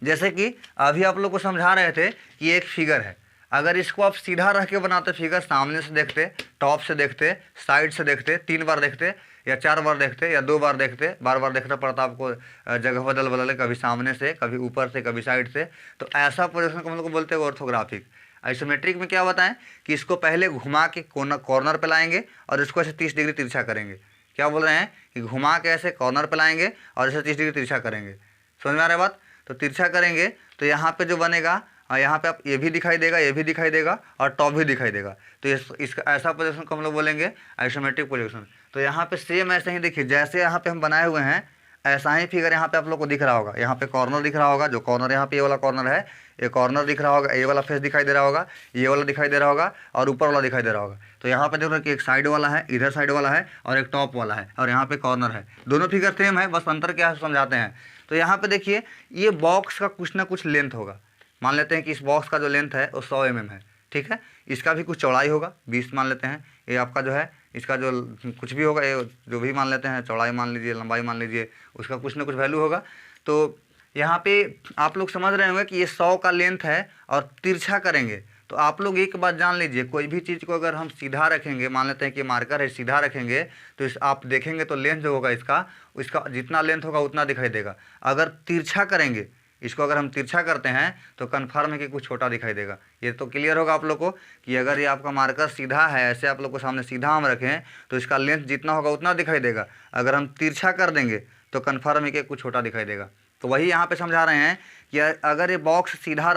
जैसे कि अभी आप लोग को समझा रहे थे कि एक फिगर है, अगर इसको आप सीधा रख के बनाते, फिगर सामने से देखते, टॉप से देखते, साइड से देखते, 3 बार देखते या 4 बार देखते या 2 बार देखते, बार बार देखना पड़ता आपको, जगह बदल कभी सामने से, कभी ऊपर से, कभी साइड से। तो ऐसा पोजीशन को हम लोग बोलते हैं ऑर्थोग्राफिक। आइसोमेट्रिक में क्या बताएं कि इसको पहले घुमा के कॉर्नर पे लाएंगे और इसको ऐसे 30 डिग्री तिरछा करेंगे। क्या बोल रहे हैं कि घुमा के ऐसे कॉर्नर पे लाएंगे और ऐसे 30 डिग्री तिरछा करेंगे। समझ में आ रहा है बात? तो तिरछा करेंगे तो यहाँ पे जो बनेगा, यहाँ पे आप ये भी दिखाई देगा, ये भी दिखाई देगा और टॉप भी दिखाई देगा। तो इसका ऐसा पोजीशन को हम लोग बोलेंगे आइसोमेट्रिक पोजीशन। तो यहाँ पे सेम ऐसे ही देखिए, जैसे यहाँ पे हम बनाए हुए हैं ऐसा ही फिगर यहाँ पे आप लोग को दिख रहा होगा। यहाँ पे कॉर्नर दिख रहा होगा, जो कॉर्नर यहाँ पे ये वाला कॉर्नर है, ये कॉर्नर दिख रहा होगा, ये वाला फेस दिखाई दे रहा होगा, ये वाला दिखाई दे रहा होगा और ऊपर वाला दिखाई दे रहा होगा। तो यहाँ पे देखो कि एक साइड वाला है, इधर साइड वाला है और एक टॉप वाला है और यहाँ पे कॉर्नर है। दोनों फिगर सेम है, बस अंतर क्या है समझाते हैं। तो यहाँ पे देखिए ये बॉक्स का कुछ ना कुछ लेंथ होगा। मान लेते हैं कि इस बॉक्स का जो लेंथ है वो 100 mm है, ठीक है। इसका भी कुछ चौड़ाई होगा 20 मान लेते हैं। ये आपका जो है इसका जो कुछ भी होगा, ये जो भी मान लेते हैं, चौड़ाई मान लीजिए, लंबाई मान लीजिए, उसका कुछ ना कुछ वैल्यू होगा। तो यहाँ पे आप लोग समझ रहे होंगे कि ये 100 का लेंथ है और तिरछा करेंगे। तो आप लोग एक बात जान लीजिए, कोई भी चीज़ को अगर हम सीधा रखेंगे, मान लेते हैं कि मार्कर है, सीधा रखेंगे तो इस आप देखेंगे तो लेंथ जो होगा इसका जितना लेंथ होगा उतना दिखाई देगा। अगर तिरछा करेंगे, इसको अगर हम तिरछा करते हैं तो कन्फर्म है कि कुछ छोटा दिखाई देगा। ये तो क्लियर होगा आप लोग को कि अगर ये आपका मार्कर सीधा है, ऐसे आप लोग को सामने सीधा हम रखें तो इसका लेंथ जितना होगा उतना दिखाई देगा। अगर हम तिरछा कर देंगे तो कन्फर्म है कि कुछ छोटा दिखाई देगा। तो वही यहाँ पे समझा रहे हैं कि अगर ये बॉक्स सीधा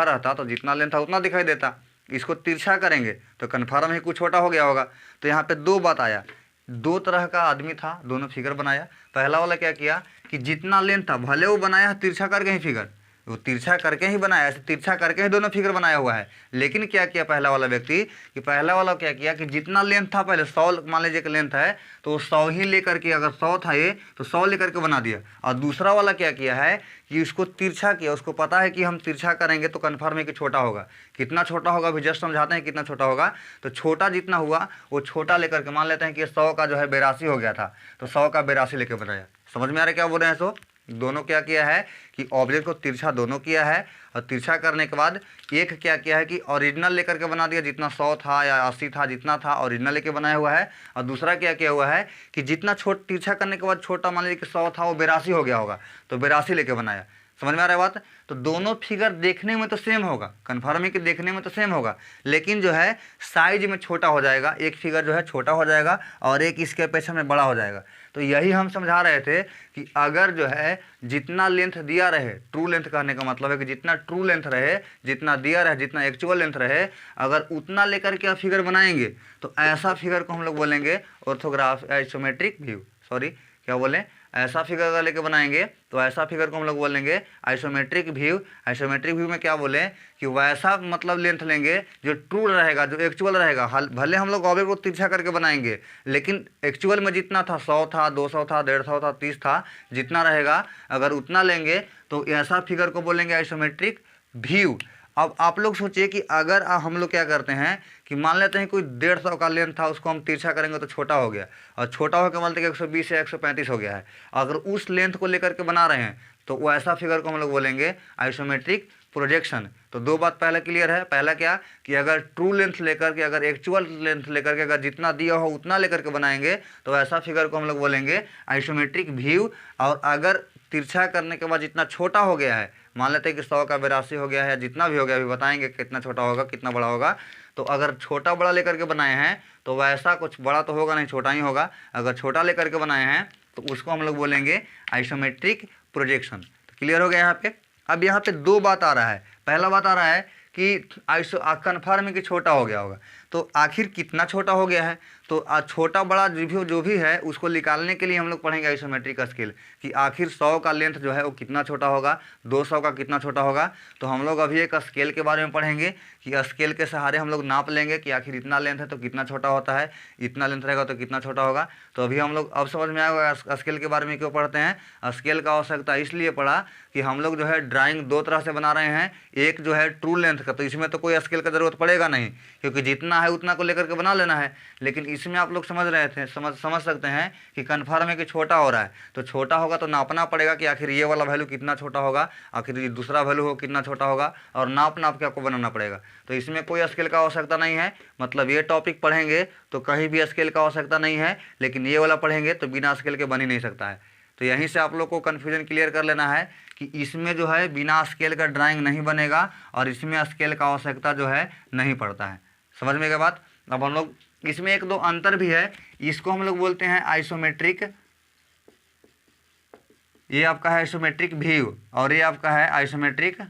रहता तो जितना लेंथ था उतना दिखाई देता। इसको तिरछा करेंगे तो कन्फर्म है कुछ छोटा हो गया होगा। तो यहाँ पे 2 बात आया, 2 तरह का आदमी था, दोनों फिगर बनाया। पहला वाला क्या किया कि जितना लेंथ था, भले वो बनाया तिरछा करके ही फिगर, वो तिरछा करके ही बनाया, ऐसे तिरछा करके ही दोनों फिगर बनाया हुआ है। लेकिन क्या किया पहला वाला व्यक्ति कि पहला वाला क्या किया कि जितना लेंथ था, पहले 100 मान लीजिए कि लेंथ है तो 100 ही लेकर के, अगर 100 था ये तो 100 लेकर के बना दिया। और दूसरा वाला क्या किया है कि उसको तिरछा किया, उसको पता है कि हम तिरछा करेंगे तो कन्फर्म है कि छोटा होगा। कितना छोटा होगा अभी जस्ट समझाते हैं कितना छोटा होगा। तो छोटा जितना हुआ वो छोटा लेकर के, मान लेते हैं कि 100 का जो है 82 हो गया था तो 100 का 82 लेकर बनाया। समझ में आ रहा है क्या बोल रहे हैं? सो दोनों क्या किया है कि ऑब्जेक्ट को तिरछा दोनों किया है और तिरछा करने के बाद एक क्या किया है कि ओरिजिनल लेकर के बना दिया, जितना 100 था या 80 था जितना था ओरिजिनल लेके बनाया हुआ है। और दूसरा क्या किया हुआ है कि जितना तिरछा करने के बाद छोटा, मान लीजिए कि 100 था वो 82 हो गया होगा तो 82 लेके बनाया। समझ में आ रहा है बात। तो दोनों फिगर देखने में तो सेम होगा, कन्फर्म है कि देखने में तो सेम होगा, लेकिन जो है साइज में छोटा हो जाएगा, एक फिगर जो है छोटा हो जाएगा और एक इसके अपेक्षा में बड़ा हो जाएगा। तो यही हम समझा रहे थे कि अगर जो है जितना लेंथ दिया रहे, ट्रू लेंथ कहने का मतलब है कि जितना ट्रू लेंथ रहे, जितना दिया रहे, जितना एक्चुअल लेंथ रहे, अगर उतना लेकर के आप फिगर बनाएंगे तो ऐसा फिगर को हम लोग बोलेंगे ऑर्थोग्राफ आइसोमेट्रिक व्यू, सॉरी क्या बोलें, ऐसा फिगर अगर लेके बनाएंगे तो ऐसा फिगर को हम लोग बोलेंगे आइसोमेट्रिक व्यू। आइसोमेट्रिक व्यू में क्या बोलें कि वैसा मतलब लेंथ लेंगे जो ट्रू रहेगा, जो एक्चुअल रहेगा। भले हम लोग ऑब्जेक्ट को तिरछा करके बनाएंगे, लेकिन एक्चुअल में जितना था 100 था, 200 था, 150 था, 30 था, जितना रहेगा अगर उतना लेंगे तो ऐसा फिगर को बोलेंगे आइसोमेट्रिक व्यू। अब आप लोग सोचिए कि अगर हम लोग क्या करते हैं कि मान लेते हैं कोई 150 का लेंथ था, उसको हम तिरछा करेंगे तो छोटा हो गया, और छोटा होकर मान लेते हैं 120 या 135 हो गया है। अगर उस लेंथ को लेकर के बना रहे हैं तो वो ऐसा फिगर को हम लोग बोलेंगे आइसोमेट्रिक प्रोजेक्शन। तो दो बात पहले क्लियर है। पहला क्या कि अगर ट्रू लेंथ लेकर के, अगर एक्चुअल लेंथ लेकर के, अगर जितना दिया हो उतना लेकर के बनाएंगे तो ऐसा फिगर को हम लोग बोलेंगे आइसोमेट्रिक व्यू। और अगर तिरछा करने के बाद जितना छोटा हो गया है, मान लेते हैं कि 100 का 82 हो गया है, जितना भी हो गया, अभी बताएंगे कितना छोटा होगा कितना बड़ा होगा। तो अगर छोटा बड़ा लेकर के बनाए हैं तो वैसा कुछ बड़ा तो होगा नहीं, छोटा ही होगा। अगर छोटा लेकर के बनाए हैं तो उसको हम लोग बोलेंगे आइसोमेट्रिक प्रोजेक्शन। तो क्लियर हो गया यहाँ पे। अब यहाँ पे दो बात आ रहा है। पहला बात आ रहा है कि कन्फर्म है कि छोटा हो गया होगा, तो आखिर कितना छोटा हो गया है। तो छोटा बड़ा जो भी है उसको निकालने के लिए हम लोग पढ़ेंगे आइसोमेट्रिक स्केल कि आखिर 100 का लेंथ जो है वो कितना छोटा होगा, 200 का कितना छोटा होगा। तो हम लोग अभी एक स्केल के बारे में पढ़ेंगे कि स्केल के सहारे हम लोग नाप लेंगे कि आखिर इतना लेंथ है तो कितना छोटा होता है, इतना लेंथ रहेगा तो कितना छोटा होगा। तो अभी हम लोग अब समझ में आएगा स्केल के बारे में क्यों पढ़ते हैं। स्केल का आवश्यकता इसलिए पड़ा कि हम लोग जो है ड्राइंग दो तरह से बना रहे हैं। एक जो है ट्रू लेंथ का, तो इसमें तो कोई स्केल का ज़रूरत पड़ेगा नहीं, क्योंकि जितना है उतना को लेकर के बना लेना है। लेकिन इसमें आप लोग समझ रहे थे, समझ सकते हैं कि कन्फर्म है कि छोटा हो रहा है, तो छोटा होगा तो नापना पड़ेगा कि आखिर ये वाला वैल्यू कितना छोटा होगा, आखिर ये दूसरा वैल्यू हो कितना छोटा होगा, और नाप के आपको बनाना पड़ेगा। तो इसमें कोई स्केल का आवश्यकता नहीं है। मतलब ये टॉपिक पढ़ेंगे तो कहीं भी स्केल का आवश्यकता नहीं है, लेकिन ये वाला पढ़ेंगे तो बिना स्केल के बन ही नहीं सकता है। तो यहीं से आप लोग को कन्फ्यूजन क्लियर कर लेना है कि इसमें जो है बिना स्केल का ड्राइंग नहीं बनेगा और इसमें स्केल का आवश्यकता जो है नहीं पड़ता है। समझ में क्या बात। अब हम लोग इसमें एक दो अंतर भी है। इसको हम लोग बोलते हैं आइसोमेट्रिक, ये आपका है आइसोमेट्रिक व्यू और ये आपका है आइसोमेट्रिक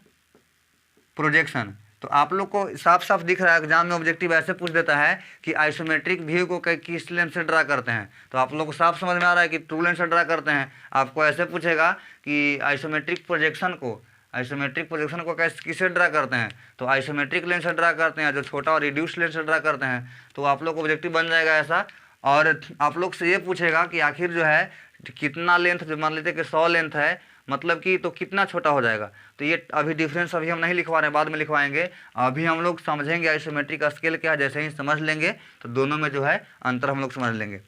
प्रोजेक्शन। तो आप लोग को साफ साफ दिख रहा है, एग्जाम में ऑब्जेक्टिव ऐसे पूछ देता है कि आइसोमेट्रिक व्यू को किस लेंथ से ड्रा करते हैं। तो आप लोग को साफ समझ में आ रहा है कि ट्रू लेंथ से ड्रा करते हैं। आपको ऐसे पूछेगा कि आइसोमेट्रिक प्रोजेक्शन को किससे ड्रा करते हैं, तो आइसोमेट्रिक लेंस से ड्रा करते हैं, जो छोटा और रिड्यूस लेंस से ड्रा करते हैं। तो आप लोग को ऑब्जेक्टिव बन जाएगा ऐसा। और आप लोग से ये पूछेगा कि आखिर जो है कितना लेंथ, जो मान लेते हैं कि 100 लेंथ है, मतलब कि तो कितना छोटा हो जाएगा। तो ये अभी डिफरेंस अभी हम नहीं लिखवा रहे हैं, बाद में लिखवाएंगे। अभी हम लोग समझेंगे आइसोमेट्रिक स्केल क्या है। जैसे ही समझ लेंगे तो दोनों में जो है अंतर हम लोग समझ लेंगे।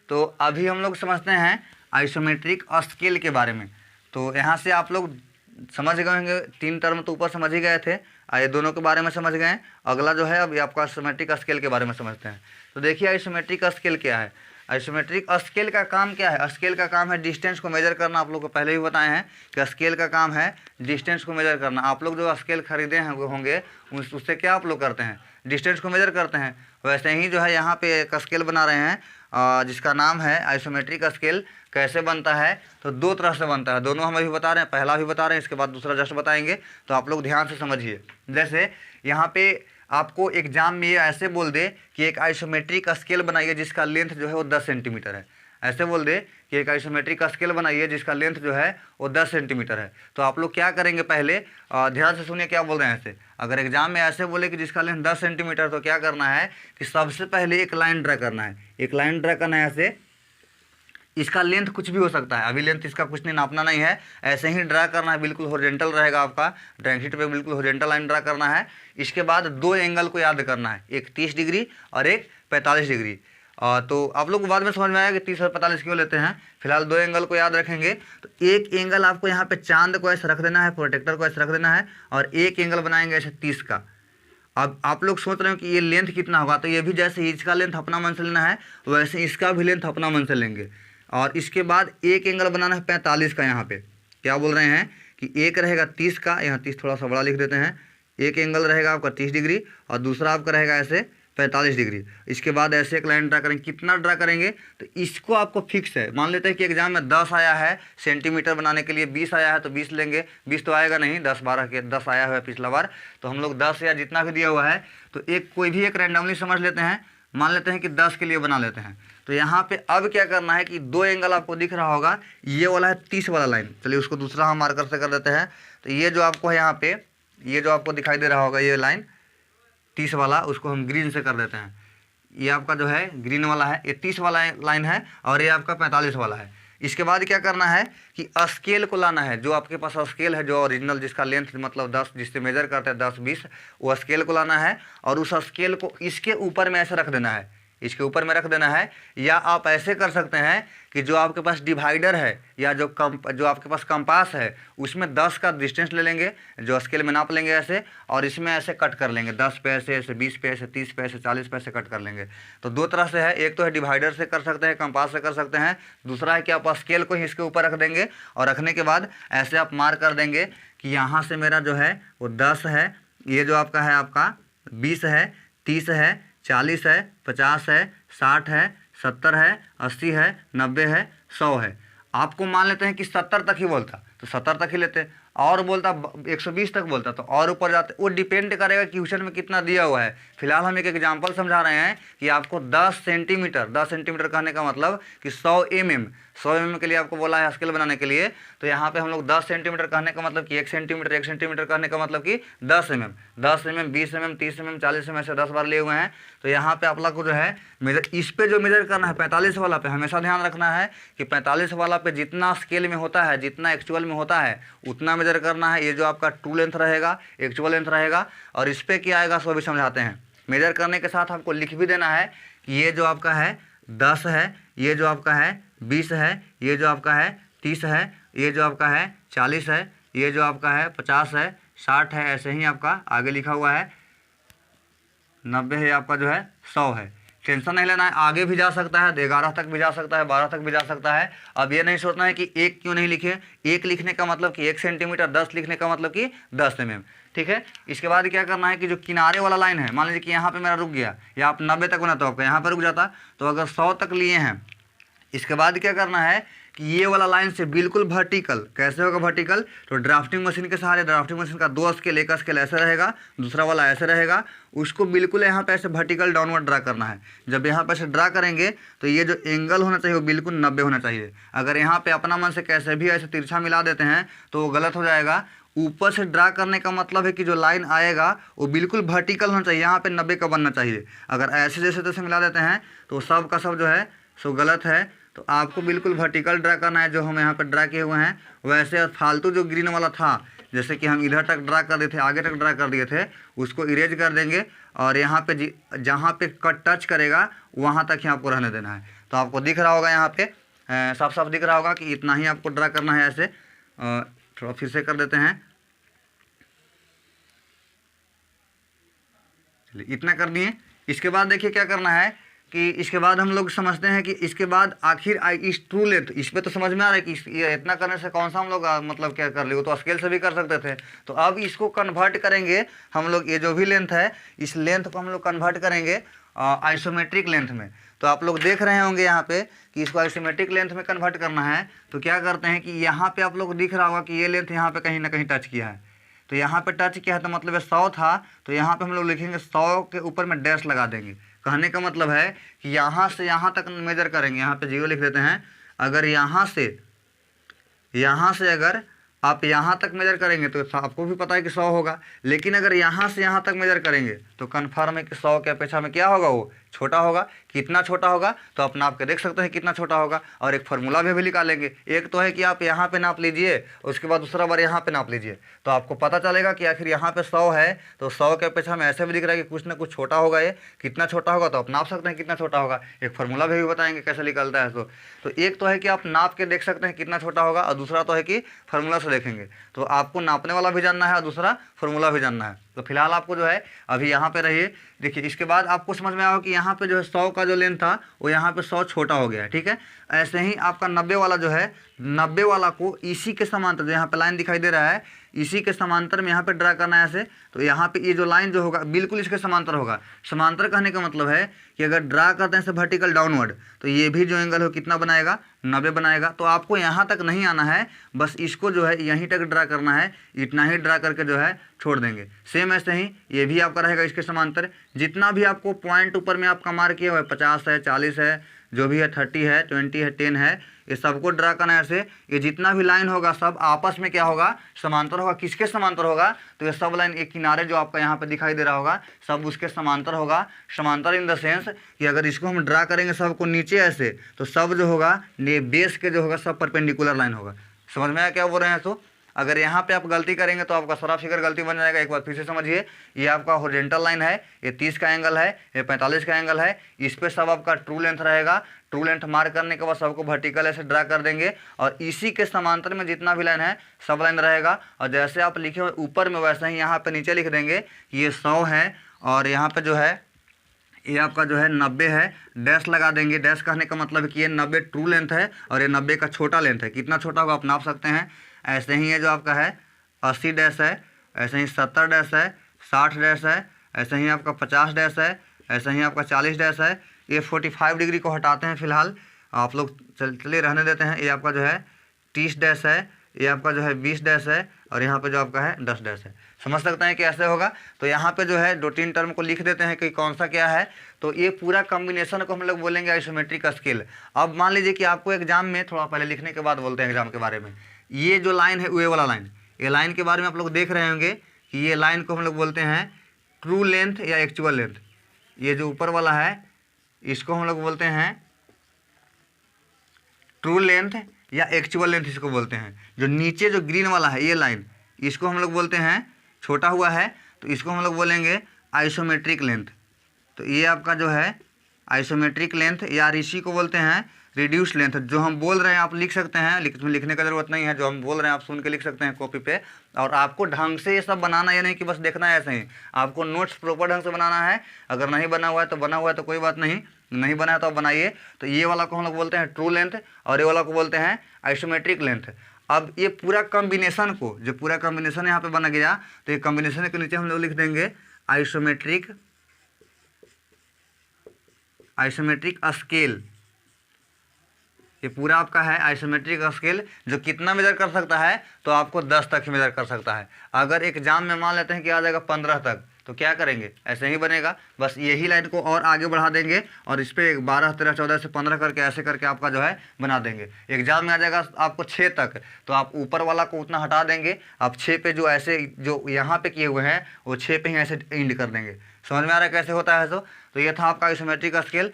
तो अभी हम लोग समझते हैं आइसोमेट्रिक स्केल के बारे में। तो यहाँ से आप लोग समझ गए होंगे, 3 टर्म तो ऊपर समझ ही गए थे, ये दोनों के बारे में समझ गए। अगला जो है अभी आपका आइसोमेट्रिक स्केल के बारे में समझते हैं। तो देखिए आइसोमेट्रिक स्केल क्या है। आइसोमेट्रिक स्केल का काम क्या है। स्केल का काम है डिस्टेंस को मेजर करना। आप लोग को पहले भी बताए हैं कि स्केल का काम है डिस्टेंस को मेजर करना। आप लोग जो स्केल खरीदे हैं होंगे उससे क्या आप लोग करते हैं, डिस्टेंस को मेजर करते हैं। वैसे ही जो है यहाँ पे एक स्केल बना रहे हैं जिसका नाम है आइसोमेट्रिक स्केल। कैसे बनता है, तो 2 तरह से बनता है। दोनों हम अभी बता रहे हैं, पहला भी बता रहे हैं, इसके बाद दूसरा जस्ट बताएंगे। तो आप लोग ध्यान से समझिए। जैसे यहाँ पे आपको एग्जाम में ये ऐसे बोल दे कि एक आइसोमेट्रिक स्केल बनाइए जिसका लेंथ जो है वो 10 सेंटीमीटर है। ऐसे बोल दे कि एक आइसोमेट्रिक स्केल बनाइए जिसका लेंथ जो है वो 10 सेंटीमीटर है। तो आप लोग क्या करेंगे, पहले ध्यान से सुनिए क्या बोल रहे हैं। ऐसे अगर एग्जाम में ऐसे बोले कि जिसका लेंथ 10 सेंटीमीटर, तो क्या करना है कि सबसे पहले एक लाइन ड्रा करना है। एक लाइन ड्रा करना है ऐसे। इसका लेंथ कुछ भी हो सकता है, अभी लेंथ इसका कुछ नहीं नापना नहीं है, ऐसे ही ड्रा करना है। बिल्कुल हॉरिजॉन्टल रहेगा आपका ड्राइंग शीट पे, बिल्कुल हॉरिजॉन्टल लाइन ड्रा करना है। इसके बाद 2 एंगल को याद करना है, एक 30 डिग्री और एक 45 डिग्री। तो आप लोग को बाद में समझ में आएगा कि 30 और 45 क्यों लेते हैं। फिलहाल 2 एंगल को याद रखेंगे। तो एक एंगल आपको यहाँ पे चांद को ऐसे रख देना है, प्रोटेक्टर को ऐसे रख देना है, और एक एंगल बनाएंगे ऐसे 30 का। अब आप लोग सोच रहे हो कि ये लेंथ कितना होगा, तो ये भी जैसे इसका लेंथ अपना मन से लेना है वैसे इसका भी लेंथ अपना मन से लेंगे। और इसके बाद एक एंगल बनाना है 45 का। यहाँ पे क्या बोल रहे हैं कि एक रहेगा 30 का, यहाँ 30 थोड़ा सा बड़ा लिख देते हैं, एक एंगल रहेगा आपका 30 डिग्री और दूसरा आपका रहेगा ऐसे 45 डिग्री। इसके बाद ऐसे एक लाइन ड्रा करेंगे, कितना ड्रा करेंगे तो इसको आपको फिक्स है। मान लेते हैं कि एग्जाम में 10 आया है सेंटीमीटर बनाने के लिए, 20 आया है तो 20 लेंगे, 20 तो आएगा नहीं, 10 12 के 10 आया हुआ है पिछला बार, तो हम लोग 10 या जितना भी दिया हुआ है तो एक कोई भी एक रैंडमली समझ लेते हैं, मान लेते हैं कि 10 के लिए बना लेते हैं। तो यहाँ पे अब क्या करना है कि दो एंगल आपको दिख रहा होगा, ये वाला है 30 वाला लाइन, चलिए उसको दूसरा हम मार्कर से कर देते हैं। तो ये जो आपको है यहाँ पे, ये जो आपको दिखाई दे रहा होगा ये लाइन 30 वाला, उसको हम ग्रीन से कर देते हैं। ये आपका जो है ग्रीन वाला है, ये 30 वाला लाइन है और ये आपका 45 वाला है। इसके बाद क्या करना है कि स्केल को लाना है, जो आपके पास स्केल है, जो ओरिजिनल जिसका लेंथ मतलब 10 जिससे मेजर करते हैं 10 20, वो स्केल को लाना है और उस स्केल को इसके ऊपर में ऐसे रख देना है, इसके ऊपर में रख देना है। या आप ऐसे कर सकते हैं कि जो आपके पास डिवाइडर है या जो आपके पास कंपास है उसमें 10 का डिस्टेंस ले लेंगे, जो स्केल में नाप लेंगे ऐसे, और इसमें ऐसे कट कर लेंगे 10 पे ऐसे, 20 पे ऐसे, 30 पे ऐसे, 40 पे ऐसे कट कर लेंगे। तो दो तरह से है, एक तो है डिवाइडर से कर सकते हैं, कंपास से कर सकते हैं, दूसरा है कि आप स्केल को ही इसके ऊपर रख देंगे और रखने के बाद ऐसे आप मार्क कर देंगे कि यहाँ से मेरा जो है वो 10 है, ये जो आपका है आपका 20 है, 30 है, 40 है, 50 है, 60 है, 70 है, 80 है, 90 है, 100 है। आपको मान लेते हैं कि 70 तक ही बोलता तो 70 तक ही लेते, और बोलता 120 तक बोलता तो और ऊपर जाते। वो डिपेंड करेगा कि क्वेश्चन में कितना दिया हुआ है। फिलहाल हम एक एग्जांपल समझा रहे हैं कि आपको 10 सेंटीमीटर कहने का मतलब कि 100 mm के लिए आपको बोला है स्केल बनाने के लिए। तो यहाँ पे हम लोग 10 सेंटीमीटर कहने का मतलब कि 1 सेंटीमीटर कहने का मतलब कि 10 mm, 20 mm, 30 mm, 40 mm ऐसे 10 बार लिए हुए हैं। तो यहाँ पे आप लोग को जो है मेजर, इस पे जो मेजर करना है 45 वाला पे हमेशा ध्यान रखना है कि 45 वाला पे जितना स्केल में होता है, जितना एक्चुअल में होता है उतना मेजर करना है। ये जो आपका ट्रू लेंथ रहेगा, एक्चुअल लेंथ रहेगा, और इस पर क्या आएगा सो भी समझाते हैं। मेजर करने के साथ आपको लिख भी देना है कि ये जो आपका है 10 है, ये जो आपका है 20 है, ये जो आपका है 30 है, ये जो आपका है 40 है, ये जो आपका है 50 है, 60 है, ऐसे ही आपका आगे लिखा हुआ है 90 है, आपका जो है 100 है। टेंशन नहीं लेना है, आगे भी जा सकता है, 11 तक भी जा सकता है, 12 तक भी जा सकता है। अब ये नहीं सोचना है कि एक क्यों नहीं लिखे, एक लिखने का मतलब कि 1 सेंटीमीटर, 10 लिखने का मतलब कि 10 mm, ठीक है। इसके बाद क्या करना है कि जो किनारे वाला लाइन है, मान लीजिए कि यहाँ पे मेरा रुक गया, या आप 90 तक बना तो आपका यहाँ पर रुक जाता, तो अगर 100 तक लिए हैं, इसके बाद क्या करना है कि ये वाला लाइन से बिल्कुल वर्टिकल, कैसे होगा वर्टिकल, तो ड्राफ्टिंग मशीन के सहारे, ड्राफ्टिंग मशीन का 2 स्केल, एक स्केल ऐसे रहेगा, दूसरा वाला ऐसे रहेगा, उसको बिल्कुल यहाँ पे ऐसे वर्टिकल डाउनवर्ड ड्रा करना है। जब यहाँ पे ऐसे ड्रा करेंगे तो ये जो एंगल होना चाहिए वो बिल्कुल 90 होना चाहिए। अगर यहाँ पे अपना मन से कैसे भी ऐसे तिरछा मिला देते हैं तो वो गलत हो जाएगा। ऊपर से ड्रा करने का मतलब है कि जो लाइन आएगा वो बिल्कुल वर्टिकल होना चाहिए, यहाँ पे 90 का बनना चाहिए। अगर ऐसे जैसे तैसे मिला देते हैं तो सब का सब जो है सो गलत है। तो आपको बिल्कुल वर्टिकल ड्रा करना है, जो हम यहाँ पर ड्रा किए हुए हैं वैसे। फालतू जो ग्रीन वाला था, जैसे कि हम इधर तक ड्रा कर दिए थे, आगे तक ड्रा कर दिए थे, उसको इरेज कर देंगे और यहाँ पे जहाँ पे कट टच करेगा वहाँ तक ही आपको रहने देना है। तो आपको दिख रहा होगा यहाँ पे साफ साफ दिख रहा होगा कि इतना ही आपको ड्रा करना है ऐसे। थोड़ा फिर से कर देते हैं, चलिए इतना कर दिए। इसके बाद देखिए क्या करना है कि इसके बाद हम लोग समझते हैं कि इसके बाद आखिर इस ट्रू लेंथ, इस पे तो समझ में आ रहा है कि ये इतना करने से कौन सा हम लोग मतलब क्या कर लिए, तो स्केल से भी कर सकते थे। तो अब इसको कन्वर्ट करेंगे हम लोग, ये जो भी लेंथ है इस लेंथ को हम लोग कन्वर्ट करेंगे आइसोमेट्रिक लेंथ में। तो आप लोग देख रहे होंगे यहाँ पे कि इसको आइसोमेट्रिक लेंथ में कन्वर्ट करना है। तो क्या करते हैं कि यहाँ पे आप लोग दिख रहा होगा कि ये लेंथ यहाँ पे कहीं ना कहीं टच किया है। तो यहाँ पे टच किया है तो मतलब 100 था, तो यहाँ पे हम लोग लिखेंगे 100 के ऊपर में डैश लगा देंगे। कहने का मतलब है कि यहाँ से यहाँ तक मेजर करेंगे, यहाँ पे 0 लिख देते हैं। अगर यहाँ से अगर आप यहाँ तक मेजर करेंगे तो आपको भी पता है कि 100 होगा, लेकिन अगर यहाँ से यहाँ तक मेजर करेंगे तो कन्फर्म है कि 100 के अपेक्षा में क्या होगा, वो छोटा होगा। कितना छोटा होगा तो अपना आप के देख सकते हैं कितना छोटा होगा, और एक फार्मूला भी निकालेंगे। एक तो है कि आप यहाँ पे नाप लीजिए, उसके बाद दूसरा बार यहाँ पे नाप लीजिए, तो आपको पता चलेगा कि आखिर यहाँ पे 100 है तो 100 के अपेक्षा में ऐसे भी दिख रहा है कि कुछ ना कुछ छोटा होगा। ये कितना छोटा होगा तो आप नाप सकते हैं कितना छोटा होगा। एक फार्मूला भी बताएंगे कैसे निकलता है। तो एक तो है कि आप नाप के देख सकते हैं कितना छोटा होगा, और दूसरा तो है कि फार्मूला से देखेंगे। तो आपको नापने वाला भी जानना है और दूसरा फार्मूला भी जानना है। तो फिलहाल आपको जो है अभी यहाँ पे रहिए। देखिए इसके बाद आपको समझ में आएगा कि यहाँ पे जो है 100 का जो लेंथ था वो यहाँ पे 100 छोटा हो गया है, ठीक है। ऐसे ही आपका 90 वाला जो है, 90 वाला को इसी के समांतर, जो यहाँ पे लाइन दिखाई दे रहा है, इसी के समांतर में यहाँ पे ड्रा करना है ऐसे। तो यहाँ पे ये जो लाइन जो होगा बिल्कुल इसके समांतर होगा। समांतर कहने का मतलब है कि अगर ड्रा करते हैं इसे वर्टिकल डाउनवर्ड, तो ये भी जो एंगल हो कितना बनाएगा, 90 बनाएगा। तो आपको यहाँ तक नहीं आना है, बस इसको जो है यहीं तक ड्रा करना है, इतना ही ड्रा करके जो है छोड़ देंगे। सेम ऐसे ही ये भी आपका रहेगा इसके समांतर। जितना भी आपको पॉइंट ऊपर में आपका मार्क किया हुआ है, 50 है, 40 है, जो भी है, 30 है, 20 है, 10 है, ये सबको ड्रा करना है ऐसे। ये जितना भी लाइन होगा सब आपस में क्या होगा, समांतर होगा। किसके समांतर होगा, तो ये सब लाइन एक किनारे जो आपका यहाँ पे दिखाई दे रहा होगा सब उसके समांतर होगा। समांतर इन द सेंस कि अगर इसको हम ड्रा करेंगे सबको नीचे ऐसे, तो सब जो होगा ये बेस के जो होगा सब परपेंडिकुलर लाइन होगा। समझ में आया क्या बोल रहे हैं। तो अगर यहाँ पे आप गलती करेंगे तो आपका सारा फिगर गलती बन जाएगा। एक बार फिर से समझिए, ये आपका हॉरिजॉन्टल लाइन है, ये 30 का एंगल है, ये 45 का एंगल है, इस पे सब आपका ट्रू लेंथ रहेगा। ट्रू लेंथ मार्क करने के बाद सबको वर्टिकल ऐसे ड्रा कर देंगे और इसी के समांतर में जितना भी लाइन है सब लाइन रहेगा। और जैसे आप लिखे हुए ऊपर में वैसे ही यहाँ पे नीचे लिख देंगे कि ये 100 है और यहाँ पे जो है ये आपका जो है 90 है, डैश लगा देंगे। डैश कहने का मतलब है कि ये 90 ट्रू लेंथ है और ये 90 का छोटा लेंथ है। कितना छोटा होगा आप नाप सकते हैं। ऐसे ही ये जो आपका है 80 डैश है, ऐसे ही 70 डैश है, 60 डैश है, ऐसे ही आपका 50 डैश है, ऐसे ही आपका 40 डैश है। ये 45 डिग्री को हटाते हैं फिलहाल, आप लोग चलिए रहने देते हैं। ये आपका जो है 30 डैश है, ये आपका जो है 20 डैश है और यहाँ पे जो आपका है 10 डैश है। समझ सकते हैं कि ऐसे होगा। तो यहाँ पे जो है 2-3 टर्म को लिख देते हैं कि कौन सा क्या है। तो ये पूरा कॉम्बिनेशन को हम लोग बोलेंगे आइसोमेट्रिक स्केल। अब मान लीजिए कि आपको एग्जाम में, थोड़ा पहले लिखने के बाद बोलते हैं एग्जाम के बारे में, ये जो लाइन है ये वाला लाइन, ये लाइन के बारे में आप लोग देख रहे होंगे कि ये लाइन को हम लोग बोलते हैं ट्रू लेंथ या एक्चुअल लेंथ। ये जो ऊपर वाला है इसको हम लोग बोलते हैं ट्रू लेंथ या एक्चुअल लेंथ इसको बोलते हैं। जो नीचे जो ग्रीन वाला है ये लाइन, इसको हम लोग बोलते हैं, छोटा हुआ है तो इसको हम लोग बोलेंगे आइसोमेट्रिक लेंथ। तो ये आपका जो है आइसोमेट्रिक लेंथ या इसी को बोलते हैं रिड्यूस लेंथ। जो हम बोल रहे हैं आप लिख सकते हैं, लिखने का ज़रूरत नहीं है। जो हम बोल रहे हैं आप सुन के लिख सकते हैं कॉपी पे। और आपको ढंग से ये सब बनाना, ये नहीं कि बस देखना है ऐसे ही, आपको नोट्स प्रॉपर ढंग से बनाना है। अगर नहीं बना हुआ है तो बना हुआ है तो कोई बात नहीं, नहीं बना है तो आप बनाइए। तो ये वाला को हम लोग बोलते हैं ट्रू लेंथ और ये वाला को बोलते हैं आइसोमेट्रिक लेंथ। अब ये पूरा कॉम्बिनेशन को, जो पूरा कॉम्बिनेशन यहाँ पे बना गया, तो ये कॉम्बिनेशन के नीचे हम लोग लिख देंगे आइसोमेट्रिक स्केल। ये पूरा आपका है आइसोमेट्रिक स्केल, जो कितना मेजर कर सकता है, तो आपको 10 तक ही मेजर कर सकता है। अगर एग्जाम में मान लेते हैं कि आ जाएगा 15 तक, तो क्या करेंगे, ऐसे ही बनेगा। बस यही लाइन को और आगे बढ़ा देंगे और इस पर 12, 13, 14 से 15 करके ऐसे करके आपका जो है बना देंगे। एग्जाम में आ जाएगा आपको 6 तक, तो आप ऊपर वाला को उतना हटा देंगे, आप 6 पे जो ऐसे जो यहाँ पे किए हुए हैं वो 6 पे ही ऐसे एंड कर देंगे। समझ में आ रहा है कैसे होता है। तो ये था आपका आइसोमेट्रिक स्केल।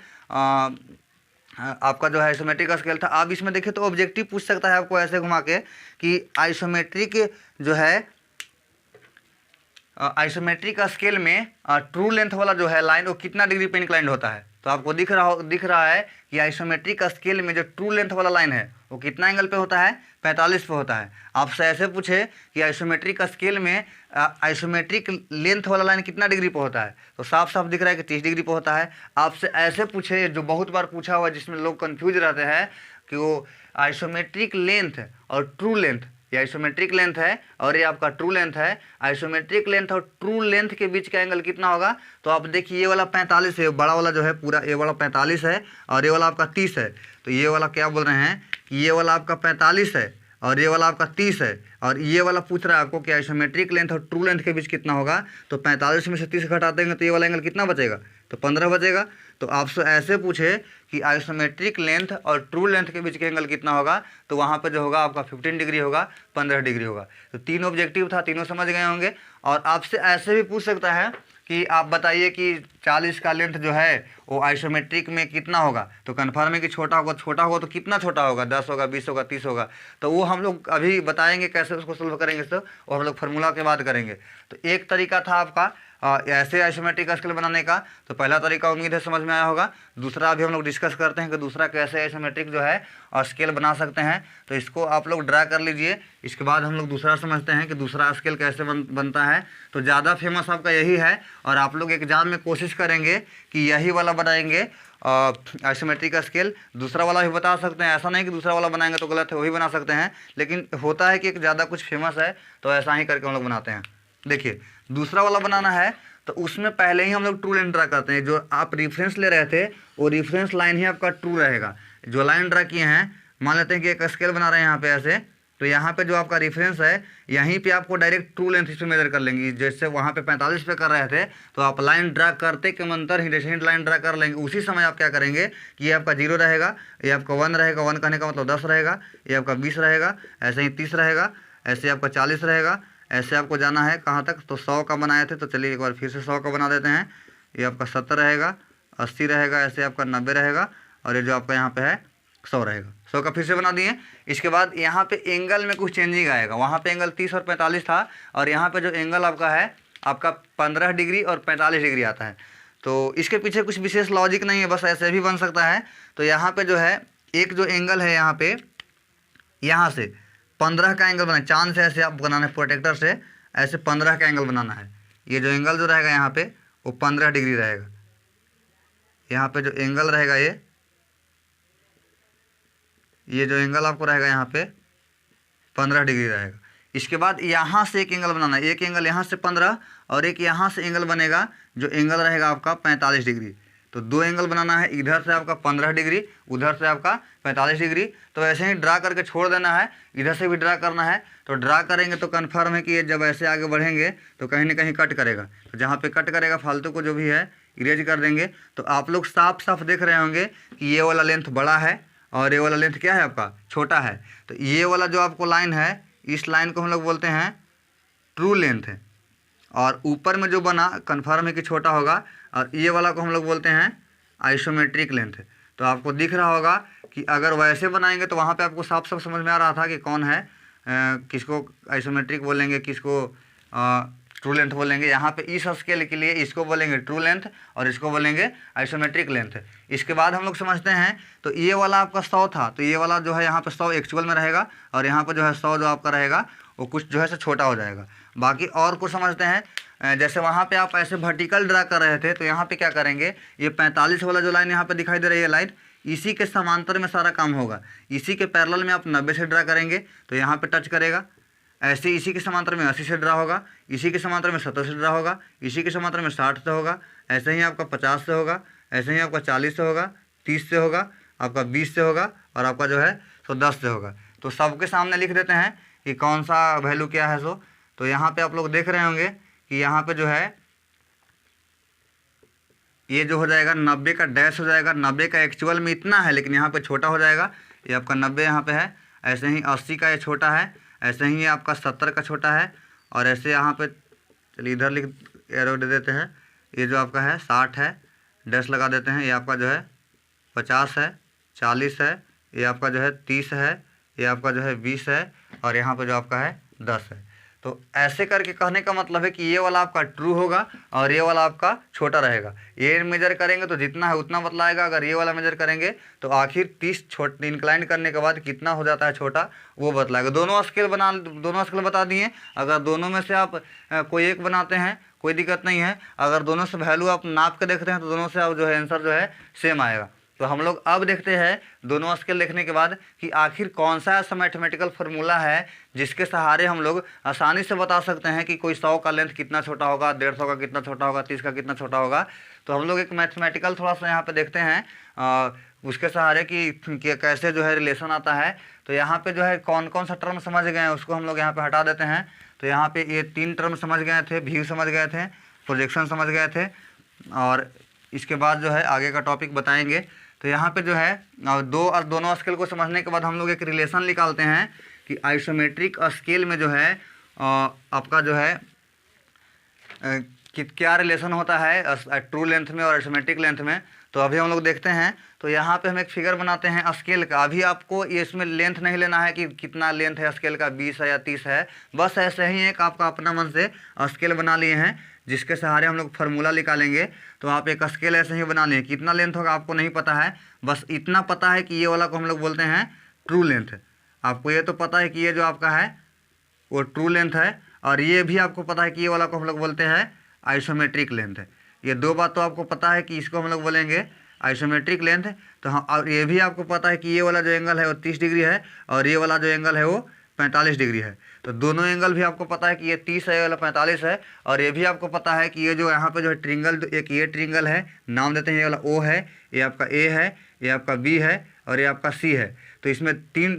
आपका जो है आइसोमेट्रिक स्केल था। आप इसमें देखिए तो ऑब्जेक्टिव पूछ सकता है आपको ऐसे घुमा के कि आइसोमेट्रिक जो है आइसोमेट्रिक स्केल में ट्रू लेंथ वाला जो है लाइन वो कितना डिग्री पे इंक्लाइंड होता है। तो आपको दिख रहा है कि आइसोमेट्रिक स्केल में जो ट्रू लेंथ वाला लाइन है वो कितना एंगल पे होता है, 45 पे होता है। आपसे ऐसे पूछे कि आइसोमेट्रिक स्केल में आइसोमेट्रिक लेंथ वाला लाइन कितना डिग्री पे होता है, तो साफ साफ दिख रहा है कि 30 डिग्री पे होता है। आपसे ऐसे पूछे, जो बहुत बार पूछा हुआ, जिसमें लोग कंफ्यूज रहते हैं कि वो आइसोमेट्रिक लेंथ और ट्रू लेंथ, ये आइसोमेट्रिक लेंथ है और ये आपका ट्रू लेंथ है। आइसोमेट्रिक लेंथ और ट्रू लेंथ के बीच का एंगल कितना होगा, तो आप देखिए ये वाला 45 है, बड़ा वाला जो है पूरा, ये वाला 45 है और ये वाला आपका 30 है। तो ये वाला क्या बोल रहे हैं कि ये वाला आपका 45 है और ये वाला आपका 30 है। और ये वाला पूछ रहा है आपको कि आइसोमेट्रिक लेंथ और ट्रू लेंथ के बीच कितना होगा, तो 45 में से 30 घटा देंगे तो ये वाला एंगल कितना बचेगा, तो 15 बचेगा। तो आपसे ऐसे पूछे कि आइसोमेट्रिक लेंथ और ट्रू लेंथ के बीच का एंगल कितना होगा, तो वहाँ पे जो होगा आपका 15 डिग्री होगा, 15 डिग्री होगा। तो 3 ऑब्जेक्टिव था, तीनों समझ गए होंगे। और आपसे ऐसे भी पूछ सकता है कि आप बताइए कि 40 का लेंथ जो है वो आइसोमेट्रिक में कितना होगा, तो कन्फर्म है कि छोटा होगा तो कितना छोटा होगा, 10 होगा, 20 होगा, 30 होगा। तो वो हम लोग अभी बताएंगे कैसे उसको सोल्व करेंगे, तो वो हम लोग फार्मूला के बाद करेंगे। तो एक तरीका था आपका ऐसे आइसोमेट्रिक स्केल बनाने का। तो पहला तरीका उम्मीद है समझ में आया होगा। दूसरा अभी हम लोग डिस्कस करते हैं कि दूसरा कैसे आइसोमेट्रिक जो है और स्केल बना सकते हैं। तो इसको आप लोग ड्रा कर लीजिए। इसके बाद हम लोग दूसरा समझते हैं कि दूसरा स्केल कैसे बनता है। तो ज़्यादा फेमस आपका यही है और आप लोग एग्जाम में कोशिश करेंगे कि यही वाला बनाएंगे आइसोमेट्रिक का स्केल। दूसरा वाला भी बता सकते हैं, ऐसा नहीं कि दूसरा वाला बनाएंगे तो गलत है, वही बना सकते हैं। लेकिन होता है कि एक ज़्यादा कुछ फेमस है तो ऐसा ही करके हम लोग बनाते हैं। देखिए दूसरा वाला बनाना है तो उसमें पहले ही हम लोग ट्रू लाइन ड्रा करते हैं। जो आप रेफरेंस ले रहे थे वो रेफरेंस लाइन ही आपका ट्रू रहेगा। जो लाइन ड्रा किए हैं, मान लेते हैं कि एक स्केल बना रहे हैं यहाँ पे ऐसे, तो यहाँ पे जो आपका रेफरेंस है यहीं पे आपको डायरेक्ट ट्रू लेंथ इस पर मेजर कर लेंगे। जैसे वहाँ पे 45 पे कर रहे थे तो आप लाइन ड्रा करते के मंतर ही जैसे ही लाइन ड्रा कर लेंगे उसी समय आप क्या करेंगे कि ये आपका 0 रहेगा, ये आपका 1 रहेगा, 1 कहने का मतलब 10 रहेगा, ये आपका 20 रहेगा, ऐसे ही 30 रहेगा, ऐसे आपका 40 रहेगा। ऐसे आपको जाना है कहाँ तक, तो 100 का बनाए थे तो चलिए एक बार फिर से 100 का बना देते हैं। ये आपका 70 रहेगा, 80 रहेगा, ऐसे आपका 90 रहेगा और ये जो आपका यहाँ पे है 100 रहेगा। 100 का फिर से बना दिए। इसके बाद यहाँ पे एंगल में कुछ चेंजिंग आएगा। वहाँ पे एंगल 30 और 45 था और यहाँ पे जो एंगल आपका है आपका 15 डिग्री और 45 डिग्री आता है। तो इसके पीछे कुछ विशेष लॉजिक नहीं है, बस ऐसे भी बन सकता है। तो यहाँ पे जो है एक जो एंगल है यहाँ पे, यहाँ से 15 का एंगल बनाए, चांद से ऐसे आप बनाना है, प्रोटेक्टर से ऐसे 15 का एंगल बनाना है। ये जो एंगल जो रहेगा यहाँ पे वो 15 डिग्री रहेगा। यहाँ पे जो एंगल रहेगा ये जो एंगल आपको रहेगा यहाँ पे 15 डिग्री रहेगा। इसके बाद यहाँ से एक एंगल बनाना है, एक एंगल यहाँ से 15 और एक यहाँ से एंगल बनेगा जो एंगल रहेगा आपका 45 डिग्री। तो दो एंगल बनाना है, इधर से आपका 15 डिग्री, उधर से आपका 45 डिग्री। तो ऐसे ही ड्रा करके छोड़ देना है, इधर से भी ड्रा करना है। तो ड्रा करेंगे तो कन्फर्म है कि ये जब ऐसे आगे बढ़ेंगे तो कहीं ना कहीं कट करेगा। तो जहाँ पे कट करेगा फालतू को जो भी है इरेज कर देंगे। तो आप लोग साफ साफ देख रहे होंगे कि ये वाला लेंथ बड़ा है और ये वाला लेंथ क्या है आपका छोटा है। तो ये वाला जो आपको लाइन है इस लाइन को हम लोग बोलते हैं ट्रू लेंथ है, और ऊपर में जो बना कन्फर्म है कि छोटा होगा, और ये वाला को हम लोग बोलते हैं आइसोमेट्रिक लेंथ है। तो आपको दिख रहा होगा कि अगर वैसे बनाएंगे तो वहाँ पे आपको साफ साफ समझ में आ रहा था कि कौन है किसको आइसोमेट्रिक बोलेंगे, किसको ट्रू लेंथ बोलेंगे। यहाँ पे इस स्केल के लिए इसको बोलेंगे ट्रू लेंथ और इसको बोलेंगे आइसोमेट्रिक लेंथ। इसके बाद हम लोग समझते हैं तो ये वाला आपका 100 था, तो ये वाला जो है यहाँ पे 100 एक्चुअल में रहेगा और यहाँ पे जो है 100 जो आपका रहेगा वो कुछ जो है से छोटा हो जाएगा। बाकी और कुछ समझते हैं, जैसे वहाँ पे आप ऐसे वर्टिकल ड्रा कर रहे थे तो यहाँ पे क्या करेंगे, ये 45 वाला जो लाइन यहाँ पे दिखाई दे रही है लाइन, इसी के समांतर में सारा काम होगा। इसी के पैरेलल में आप 90 से ड्रा करेंगे तो यहाँ पे टच करेगा। ऐसे इसी के समांतर में 80 से ड्रा होगा, इसी के समांतर में 70 से ड्रा होगा, इसी के समांतर में 60 से होगा, ऐसे ही आपका 50 से होगा, ऐसे ही आपका 40 से होगा, 30 से होगा, आपका 20 से होगा और आपका जो है सो 10 से होगा। तो सबके सामने लिख देते हैं कि कौन सा वैल्यू क्या है सो। तो यहाँ पे आप लोग देख रहे होंगे कि यहाँ पे जो है ये जो हो जाएगा 90 का डैश हो जाएगा। 90 का एक्चुअल में इतना है लेकिन यहाँ पे छोटा हो जाएगा, ये आपका 90 यहाँ पे है। ऐसे ही 80 का ये छोटा है, ऐसे ही आपका 70 का छोटा है, और ऐसे यहाँ पे चलिए इधर लिख एरो दे देते हैं। ये जो आपका है 60 है, डैश लगा देते हैं। ये आपका जो है 50 है, 40 है, ये आपका जो है 30 है, ये आपका जो है 20 है और यहाँ पे जो आपका है 10 है। तो ऐसे करके कहने का मतलब है कि ये वाला आपका ट्रू होगा और ये वाला आपका छोटा रहेगा। ये मेजर करेंगे तो जितना है उतना बतलाएगा, अगर ये वाला मेजर करेंगे तो आखिर 30 छोटे इंक्लाइन करने के बाद कितना हो जाता है छोटा वो बतलाएगा। दोनों स्केल बता दिए। अगर दोनों में से आप कोई एक बनाते हैं कोई दिक्कत नहीं है, अगर दोनों से वैल्यू आप नाप के देखते हैं तो दोनों से आप जो है आंसर जो है सेम आएगा। तो हम लोग अब देखते हैं दोनों स्केल देखने के बाद कि आखिर कौन सा ऐसा मैथमेटिकल फार्मूला है जिसके सहारे हम लोग आसानी से बता सकते हैं कि कोई 100 का लेंथ कितना छोटा होगा, 150 का कितना छोटा होगा, 30 का कितना छोटा होगा। तो हम लोग एक मैथमेटिकल थोड़ा सा यहाँ पे देखते हैं उसके सहारे कि कैसे जो है रिलेशन आता है। तो यहाँ पे जो है कौन कौन सा टर्म समझ गए हैं उसको हम लोग यहाँ पे हटा देते हैं। तो यहाँ पे ये 3 टर्म समझ गए थे, व्यू समझ गए थे, प्रोजेक्शन समझ गए थे, और इसके बाद जो है आगे का टॉपिक बताएंगे। तो यहाँ पे जो है दोनों स्केल को समझने के बाद हम लोग एक रिलेशन निकालते हैं कि आइसोमेट्रिक स्केल में जो है आपका जो है कि क्या रिलेशन होता है ट्रू लेंथ में और आइसोमेट्रिक लेंथ में। तो अभी हम लोग देखते हैं। तो यहाँ पे हम एक फिगर बनाते हैं स्केल का। अभी आपको ये इसमें लेंथ नहीं लेना है कि कितना लेंथ है स्केल का, 20 है या 30 है, बस ऐसे ही एक आपका अपना मन से स्केल बना लिए हैं जिसके सहारे हम लोग फार्मूला निकालेंगे। तो आप एक स्केल ऐसे ही बना लिए, कितना लेंथ होगा आपको नहीं पता है, बस इतना पता है कि ये वाला को हम लोग बोलते हैं ट्रू लेंथ। आपको ये तो पता है कि ये जो आपका है वो ट्रू लेंथ है, और ये भी आपको पता है कि ये वाला को हम लोग बोलते हैं आइसोमेट्रिक लेंथ। ये दो बात तो आपको पता है कि इसको हम लोग बोलेंगे आइसोमेट्रिक लेंथ। तो हाँ, और ये भी आपको पता है कि ये वाला जो एंगल है वो 30 डिग्री है और ये वाला जो एंगल है वो 45 डिग्री है। तो दोनों एंगल भी आपको पता है कि ये 30 है, ये वाला 45 है। और ये भी आपको पता है कि ये जो यहाँ पे जो है ट्रिंगल, एक ये ट्रिंगल है, नाम देते हैं, ये वाला ओ है, ये आपका ए है, ये आपका बी है और ये आपका सी है। तो इसमें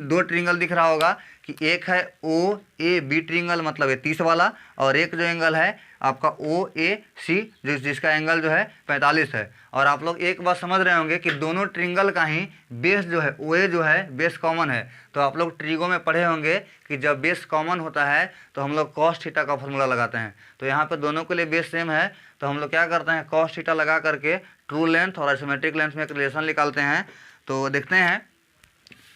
दो ट्रिंगल दिख रहा होगा कि एक है ओ ए बी ट्रिंगल, मतलब ये 30 वाला, और एक जो एंगल है आपका ओ ए सी जिसका एंगल जो है 45 है। और आप लोग एक बात समझ रहे होंगे कि दोनों ट्रिंगल का ही बेस जो है ओ ए जो है बेस कॉमन है। तो आप लोग ट्रिगो में पढ़े होंगे कि जब बेस कॉमन होता है तो हम लोग कॉस थीटा का फॉर्मूला लगाते हैं। तो यहाँ पे दोनों के लिए बेस सेम है, तो हम लोग क्या करते हैं, कॉस थीटा लगा करके ट्रू लेंथ और आइसोमेट्रिक लेंथ में एक रिलेशन निकालते हैं। तो देखते हैं,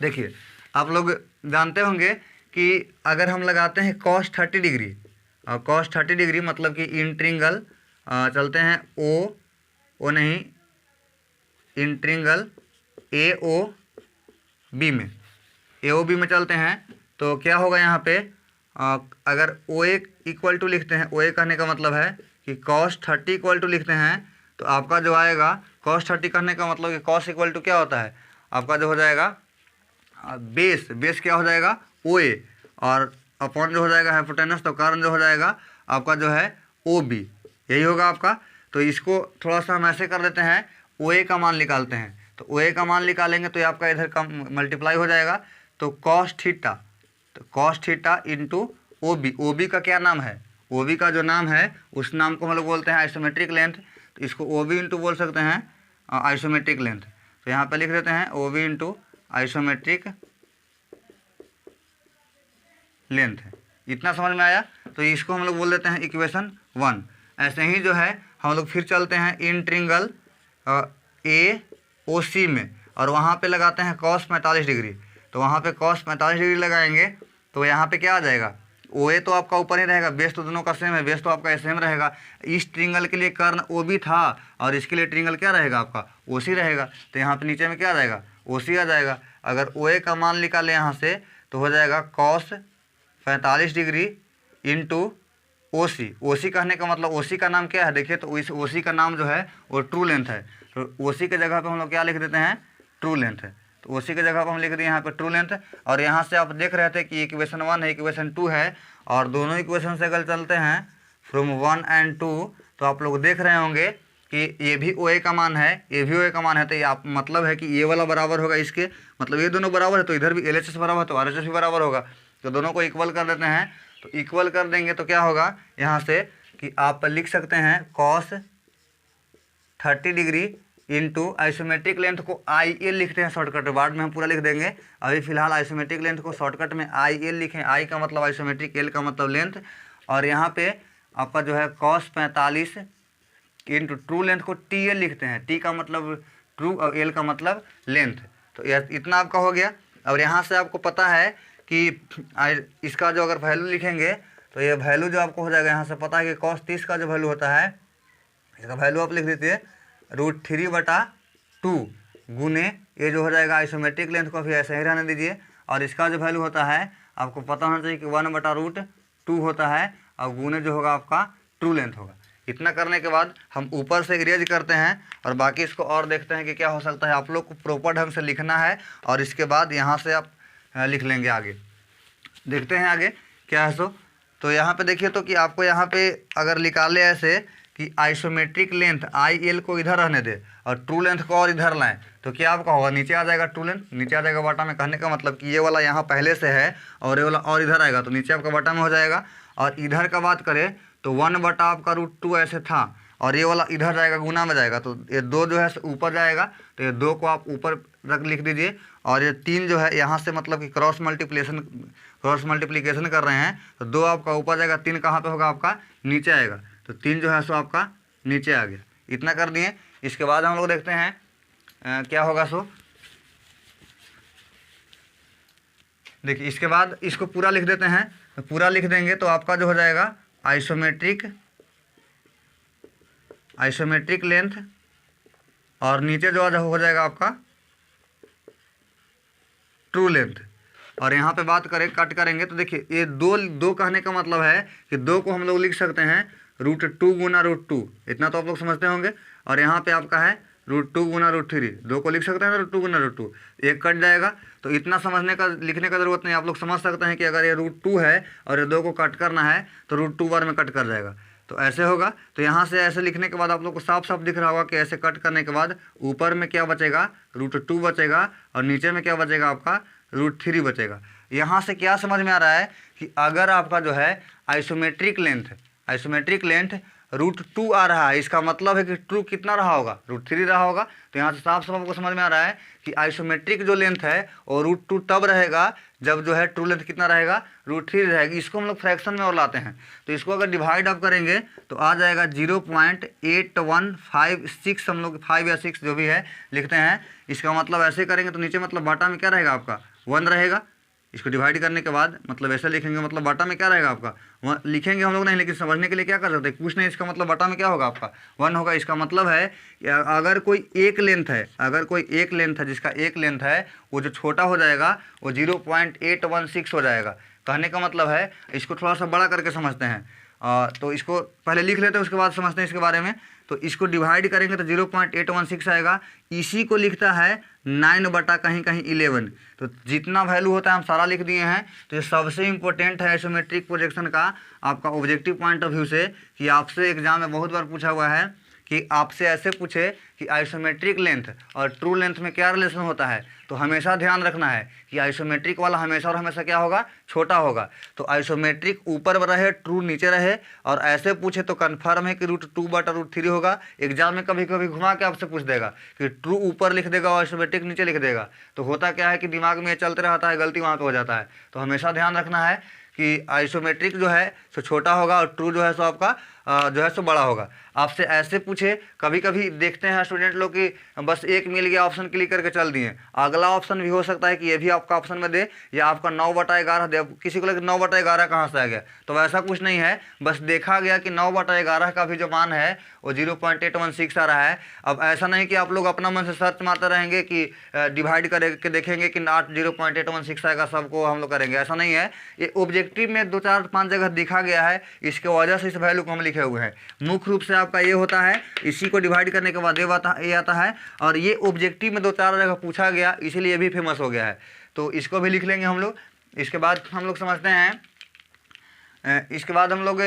देखिए आप लोग जानते होंगे कि अगर हम लगाते हैं cos 30 डिग्री, और cos 30 डिग्री मतलब कि इन ट्रिंगल चलते हैं ओ नहीं, इन ट्रिंगल ए ओ बी में चलते हैं। तो क्या होगा यहाँ पे, अगर ओ ए इक्वल टू लिखते हैं, ओ ए कहने का मतलब है कि cos 30 इक्वल टू लिखते हैं, तो आपका जो आएगा cos 30 कहने का मतलब कि cos इक्वल टू क्या होता है आपका, जो हो जाएगा बेस क्या हो जाएगा ओ ए, और अपॉन जो हो जाएगा हाइपोटेनस, तो कारण जो हो जाएगा आपका जो है ओ बी, यही होगा आपका। तो इसको थोड़ा सा हम ऐसे कर देते हैं, ओ ए का मान निकालते हैं। तो ओ ए का मान निकालेंगे तो ये आपका इधर का मल्टीप्लाई हो जाएगा। तो cos theta into O B का क्या नाम है, ओ बी का जो नाम है उस नाम को हम लोग बोलते हैं आइसोमेट्रिक लेंथ। तो इसको ओ बी इंटू बोल सकते हैं आइसोमेट्रिक लेंथ। तो यहाँ पे लिख देते हैं O B into isometric length है। इतना समझ में आया। तो इसको हम लोग बोल देते हैं इक्वेशन 1। ऐसे ही जो है हम लोग फिर चलते हैं इन ट्रिंगल ए ओ सी में, और वहाँ पे लगाते हैं cos 45 डिग्री। तो वहाँ पे cos 45 डिग्री लगाएंगे तो यहाँ पे क्या आ जाएगा, ओ ए तो आपका ऊपर ही रहेगा, बेस तो दोनों का सेम है, बेस तो आपका सेम रहेगा। इस ट्रिंगल के लिए कर्ण ओ बी था और इसके लिए ट्रिंगल क्या रहेगा आपका ओ सी रहेगा। तो यहाँ पे नीचे में क्या आ जाएगा, ओ सी आ जाएगा। अगर ओ ए का मान निकालें यहाँ से तो हो जाएगा cos 45 डिग्री इंटू ओ सी कहने का मतलब, ओ सी का नाम क्या है देखिए, तो इस ओ सी का नाम जो है वो ट्रू लेंथ है। तो ओ सी के जगह पे हम लोग क्या लिख देते हैं, ट्रू लेंथ है। तो ओ सी के जगह पर हम लिख दिए यहाँ पे ट्रू लेंथ। और यहाँ से आप देख रहे थे कि इक्वेशन 1 है, इक्वेशन 2 है, और दोनों इक्वेशन से अगर चलते हैं फ्रॉम 1 एंड 2 तो आप लोग देख रहे होंगे कि ये भी ओ ए का मान है, ये भी ओ ए का मान है। तो ये आप मतलब है कि ये वाला बराबर होगा इसके, मतलब ये दोनों बराबर है, तो इधर भी एल एच एस बराबर है तो आर एच एस भी बराबर होगा। तो दोनों को इक्वल कर देते हैं। तो इक्वल कर देंगे तो क्या होगा यहाँ से कि आप लिख सकते हैं cos 30 degree into isometric length को आई एल लिखते हैं शॉर्टकट, बाद में हम पूरा लिख देंगे। अभी फिलहाल आइसोमेट्रिक लेंथ को शॉर्टकट में आई एल लिखें, आई का मतलब आइसोमेट्रिक, एल का मतलब लेंथ। और यहाँ पे आपका जो है cos 45 इंटू ट्रू लेंथ को टी एल लिखते हैं, टी का मतलब ट्रू और एल का मतलब लेंथ। तो यह इतना आपका हो गया। और यहाँ से आपको पता है कि इसका जो अगर वैल्यू लिखेंगे तो ये वैल्यू जो आपको हो जाएगा, यहाँ से पता है कि cos 30 का जो वैल्यू होता है, इसका वैल्यू आप लिख दीजिए √3/2 गुने ये जो हो जाएगा आइसोमेट्रिक लेंथ को भी ऐसे ही रहने दीजिए। और इसका जो वैल्यू होता है आपको पता होना चाहिए कि 1/√2 होता है, और गुने जो होगा आपका ट्रू लेंथ होगा। इतना करने के बाद हम ऊपर से इरेज करते हैं और बाकी इसको और देखते हैं कि क्या हो सकता है। आप लोग को प्रॉपर ढंग से लिखना है और इसके बाद यहाँ से आप लिख लेंगे आगे। देखते हैं आगे क्या है। तो यहाँ पे देखिए, तो कि आपको यहाँ पे अगर निकाले ऐसे कि आइसोमेट्रिक लेंथ आई एल को इधर रहने दे और ट्रू लेंथ को और इधर लाएं, तो क्या आपका होगा, नीचे आ जाएगा ट्रू लेंथ, नीचे आ जाएगा बटा में। कहने का मतलब कि ये वाला यहाँ पहले से है और ये वाला और इधर आएगा, तो नीचे आपका बटा में हो जाएगा। और इधर का बात करें तो 1/, आपका √2 ऐसे था, और ये वाला इधर जाएगा, गुना में जाएगा, तो ये 2 जो है ऊपर जाएगा, तो ये 2 को आप ऊपर रख लिख दीजिए। और ये 3 जो है यहाँ से मतलब कि क्रॉस मल्टीप्लिकेशन कर रहे हैं, तो 2 आपका ऊपर जाएगा, 3 कहाँ पे होगा आपका नीचे आएगा, तो 3 जो है सो आपका नीचे आ गया। इतना कर दिए। इसके बाद हम लोग देखते हैं क्या होगा सो देखिए, इसके बाद इसको पूरा लिख देते हैं। तो पूरा लिख देंगे तो आपका जो हो जाएगा आइसोमेट्रिक लेंथ, और नीचे जो हो जाएगा आपका ट्रू लेंथ। और यहाँ पे बात करें कट करेंगे तो देखिए, ये दो कहने का मतलब है कि दो को हम लोग लिख सकते हैं √2 गुना √2, इतना तो आप लोग समझते होंगे। और यहाँ पे आपका है √2 गुना √3, दो को लिख सकते हैं √2 गुना √2, एक कट जाएगा। तो इतना समझने का लिखने का ज़रूरत नहीं, आप लोग समझ सकते हैं कि अगर ये √2 है और ये दो को कट करना है तो √2 बार में कट कर जाएगा, तो ऐसे होगा। तो यहाँ से ऐसे लिखने के बाद आप लोग को साफ साफ दिख रहा होगा कि ऐसे कट करने के बाद ऊपर में क्या बचेगा, √2 बचेगा, और नीचे में क्या बचेगा आपका √3 बचेगा। यहाँ से क्या समझ में आ रहा है कि अगर आपका जो है आइसोमेट्रिक लेंथ √2 आ रहा है, इसका मतलब है कि ट्रू कितना रहा होगा, √3 रहा होगा। तो यहाँ से साफ साफ आपको समझ में आ रहा है कि आइसोमेट्रिक जो लेंथ है और √2 तब रहेगा जब जो है ट्रू लेंथ कितना रहेगा, √3 रहेगी। इसको हम लोग फ्रैक्शन में और लाते हैं, तो इसको अगर डिवाइड आप करेंगे तो आ जाएगा 0.8156, हम लोग 5 या 6 जो भी है लिखते हैं। इसका मतलब ऐसे करेंगे तो नीचे मतलब बाटा में क्या रहेगा आपका 1 रहेगा। इसको डिवाइड करने के बाद मतलब ऐसे लिखेंगे, मतलब बाटा में क्या रहेगा आपका लिखेंगे हम लोग नहीं, लेकिन समझने के लिए क्या कर सकते हैं, कुछ नहीं, इसका मतलब बाटा में क्या होगा आपका 1 होगा। इसका मतलब है कि अगर कोई एक लेंथ है जिसका एक लेंथ है वो जो छोटा हो जाएगा वो 0.816 हो जाएगा। कहने का मतलब है, इसको थोड़ा सा बड़ा करके समझते हैं, तो इसको पहले लिख लेते हैं उसके बाद समझते हैं इसके बारे में। तो इसको डिवाइड करेंगे तो 0.816 आएगा। इसी को लिखता है 9 बटा कहीं कहीं 11। तो जितना वैल्यू होता है हम सारा लिख दिए हैं। तो ये सबसे इम्पोर्टेंट है आइसोमेट्रिक प्रोजेक्शन का आपका ऑब्जेक्टिव पॉइंट ऑफ व्यू से, कि आपसे एग्जाम में बहुत बार पूछा हुआ है कि आपसे ऐसे पूछे कि आइसोमेट्रिक लेंथ और ट्रू लेंथ में क्या रिलेशन होता है। तो हमेशा ध्यान रखना है कि आइसोमेट्रिक वाला हमेशा और हमेशा क्या होगा, छोटा होगा। तो आइसोमेट्रिक ऊपर रहे, ट्रू नीचे रहे, और ऐसे पूछे तो कन्फर्म है कि √2 बटा √3 होगा। एग्जाम में कभी कभी घुमा के आपसे पूछ देगा कि ट्रू ऊपर लिख देगा और आइसोमेट्रिक नीचे लिख देगा। तो होता क्या है कि दिमाग में चलते रहता है, गलती वहाँ पर हो जाता है। तो हमेशा ध्यान रखना है कि आइसोमेट्रिक जो है सो छोटा होगा और ट्रू जो है सो आपका जो है सो बड़ा होगा। आपसे ऐसे पूछे, कभी कभी देखते हैं स्टूडेंट लोग कि बस एक मिल गया ऑप्शन क्लिक करके चल दिए, अगला ऑप्शन भी हो सकता है कि ये भी आपका ऑप्शन में दे या आपका 9/11 दे। किसी को लगे 9/11 कहाँ से आ गया, तो वैसा कुछ नहीं है, बस देखा गया कि 9/11 का भी जो मान है वो 0.816 आ रहा है। अब ऐसा नहीं कि आप लोग अपना मन से सर्च मारते रहेंगे कि डिवाइड करके देखेंगे कि 0.816 आएगा, सबको हम लोग करेंगे, ऐसा नहीं है। ये ऑब्जेक्टिव में 2 4 5 जगह दिखा गया है, इसके वजह से इस वैल्यू को हम लिखे हुए हैं। मुख्य रूप से आपका ये होता है, इसी को डिवाइड करने के बाद ये आता है, और ये ऑब्जेक्टिव में 2 4 जगह पूछा गया, इसीलिए ये भी फेमस हो गया है। तो इसको भी लिख लेंगे हम लोग। इसके बाद हम लोग समझते हैं, इसके बाद हम लोग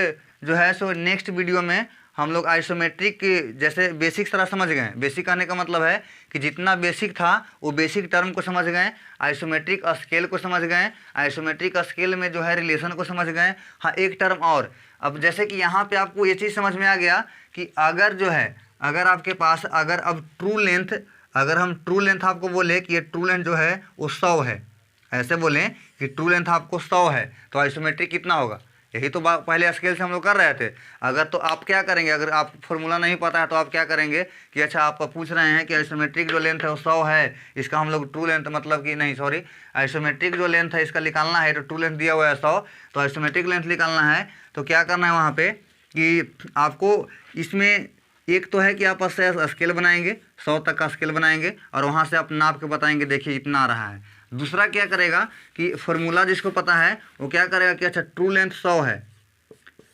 जो है सो नेक्स्ट वीडियो में हम लोग आइसोमेट्रिक जैसे बेसिक सारा समझ गए। बेसिक आने का मतलब है कि जितना बेसिक था वो बेसिक टर्म को समझ गए, आइसोमेट्रिक स्केल को समझ गए, आइसोमेट्रिक स्केल में जो है रिलेशन को समझ गए। हाँ, एक टर्म और, अब जैसे कि यहाँ पे आपको ये चीज़ समझ में आ गया कि अगर जो है, अगर आपके पास अगर अब ट्रू लेंथ, अगर हम ट्रू लेंथ आपको बोले कि ये ट्रू लेंथ जो है वो 100 है, ऐसे बोलें कि ट्रू लेंथ आपको 100 है, तो आइसोमेट्रिक कितना होगा, यही तो पहले स्केल से हम लोग कर रहे थे। अगर तो आप क्या करेंगे, अगर आप फॉर्मूला नहीं पता है तो आप क्या करेंगे कि अच्छा आप पूछ रहे हैं कि आइसोमेट्रिक जो लेंथ है वो 100 है, इसका हम लोग ट्रू लेंथ मतलब कि नहीं सॉरी आइसोमेट्रिक जो लेंथ है इसका निकालना है, तो ट्रू लेंथ दिया हुआ है 100, तो आइसोमेट्रिक लेंथ निकालना है। तो क्या करना है वहाँ पे कि आपको इसमें एक तो है कि आप स्केल बनाएंगे, 100 तक का स्केल बनाएंगे और वहाँ से आप नाप के बताएंगे देखिए इतना आ रहा है। दूसरा क्या करेगा कि फॉर्मूला जिसको पता है वो क्या करेगा कि अच्छा ट्रू लेंथ 100 है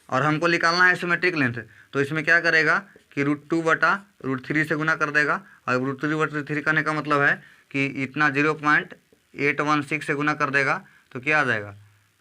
और हमको निकालना है आइसोमेट्रिक लेंथ, तो इसमें क्या करेगा कि √2 बटा √3 से गुना कर देगा। और √3 करने का मतलब है कि इतना 0.816 से गुना कर देगा, तो क्या आ जाएगा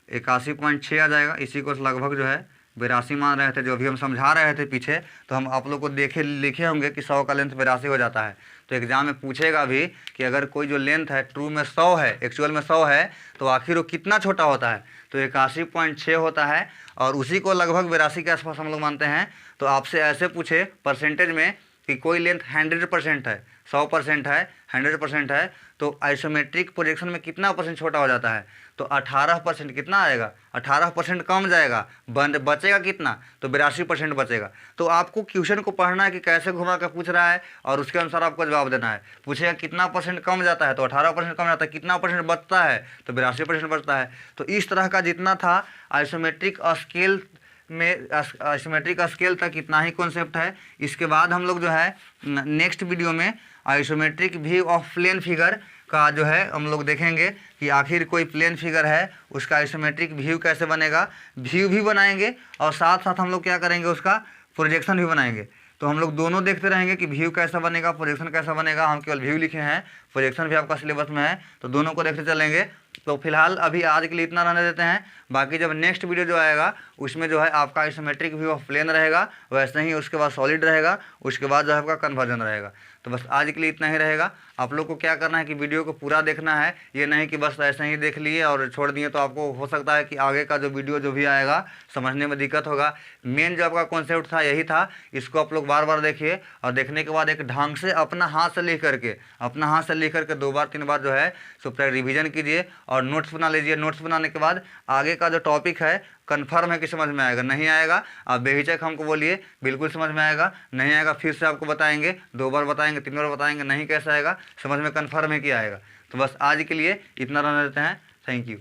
81.6 आ जाएगा। इसी को लगभग जो है 82 मान रहे थे, जो अभी हम समझा रहे थे पीछे, तो हम आप लोग को लिखे होंगे कि 100 का लेंथ 82 हो जाता है। तो एग्जाम में पूछेगा भी कि अगर कोई जो लेंथ है ट्रू में 100 है, एक्चुअल में 100 है, तो आखिर वो कितना छोटा होता है, तो 81.6 होता है। और उसी को लगभग 82 के आसपास हम लोग मानते हैं। तो आपसे ऐसे पूछे परसेंटेज में कि कोई लेंथ 100% है, 100% है, 100% है, तो आइसोमेट्रिक प्रोजेक्शन में कितना परसेंट छोटा हो जाता है, तो 18% कितना आएगा, 18% कम जाएगा, बचेगा कितना, तो 82% बचेगा। तो आपको क्वेश्चन को पढ़ना है कि कैसे घुमा कर पूछ रहा है और उसके अनुसार आपको जवाब देना है। पूछेगा कितना परसेंट कम जाता है, तो 18% कम जाता है, कितना परसेंट बचता है, तो 82% बचता है। तो इस तरह का जितना था आइसोमेट्रिक स्केल में, आइसोमेट्रिक स्केल तक इतना ही कॉन्सेप्ट है। इसके बाद हम लोग जो है नेक्स्ट वीडियो में isometric view of plane figure का जो है हम लोग देखेंगे कि आखिर कोई प्लेन फिगर है उसका आइसोमेट्रिक व्यू कैसे बनेगा, व्यू भी बनाएंगे और साथ साथ हम लोग क्या करेंगे उसका प्रोजेक्शन भी बनाएंगे। तो हम लोग दोनों देखते रहेंगे कि व्यू कैसा बनेगा, प्रोजेक्शन कैसा बनेगा। हम केवल व्यू लिखे हैं, प्रोजेक्शन भी आपका सिलेबस में है, तो दोनों को देखते चलेंगे। तो फिलहाल अभी आज के लिए इतना रहने देते हैं। बाकी जब नेक्स्ट वीडियो जो आएगा उसमें जो है आपका आइसोमेट्रिक व्यू ऑफ प्लेन रहेगा, वैसे ही उसके बाद सॉलिड रहेगा, उसके बाद जो है आपका कन्वर्जन रहेगा। तो बस आज के लिए इतना ही रहेगा। आप लोग को क्या करना है कि वीडियो को पूरा देखना है, ये नहीं कि बस ऐसे ही देख लिए और छोड़ दिए, तो आपको हो सकता है कि आगे का जो वीडियो जो भी आएगा समझने में दिक्कत होगा। मेन जो आपका कॉन्सेप्ट था यही था, इसको आप लोग बार बार देखिए और देखने के बाद एक ढंग से अपना हाथ से लिख करके 2 बार 3 बार जो है सो रिविजन कीजिए और नोट्स बना लीजिए। नोट्स बनाने के बाद आगे का जो टॉपिक है कन्फर्म है कि समझ में आएगा। नहीं आएगा आप बेहिचक हमको बोलिए, बिल्कुल समझ में आएगा। नहीं आएगा फिर से आपको बताएंगे, 2 बार बताएंगे, 3 बार बताएंगे, नहीं कैसा आएगा, समझ में कन्फर्म है कि आएगा। तो बस आज के लिए इतना रहने देते हैं। Thank you.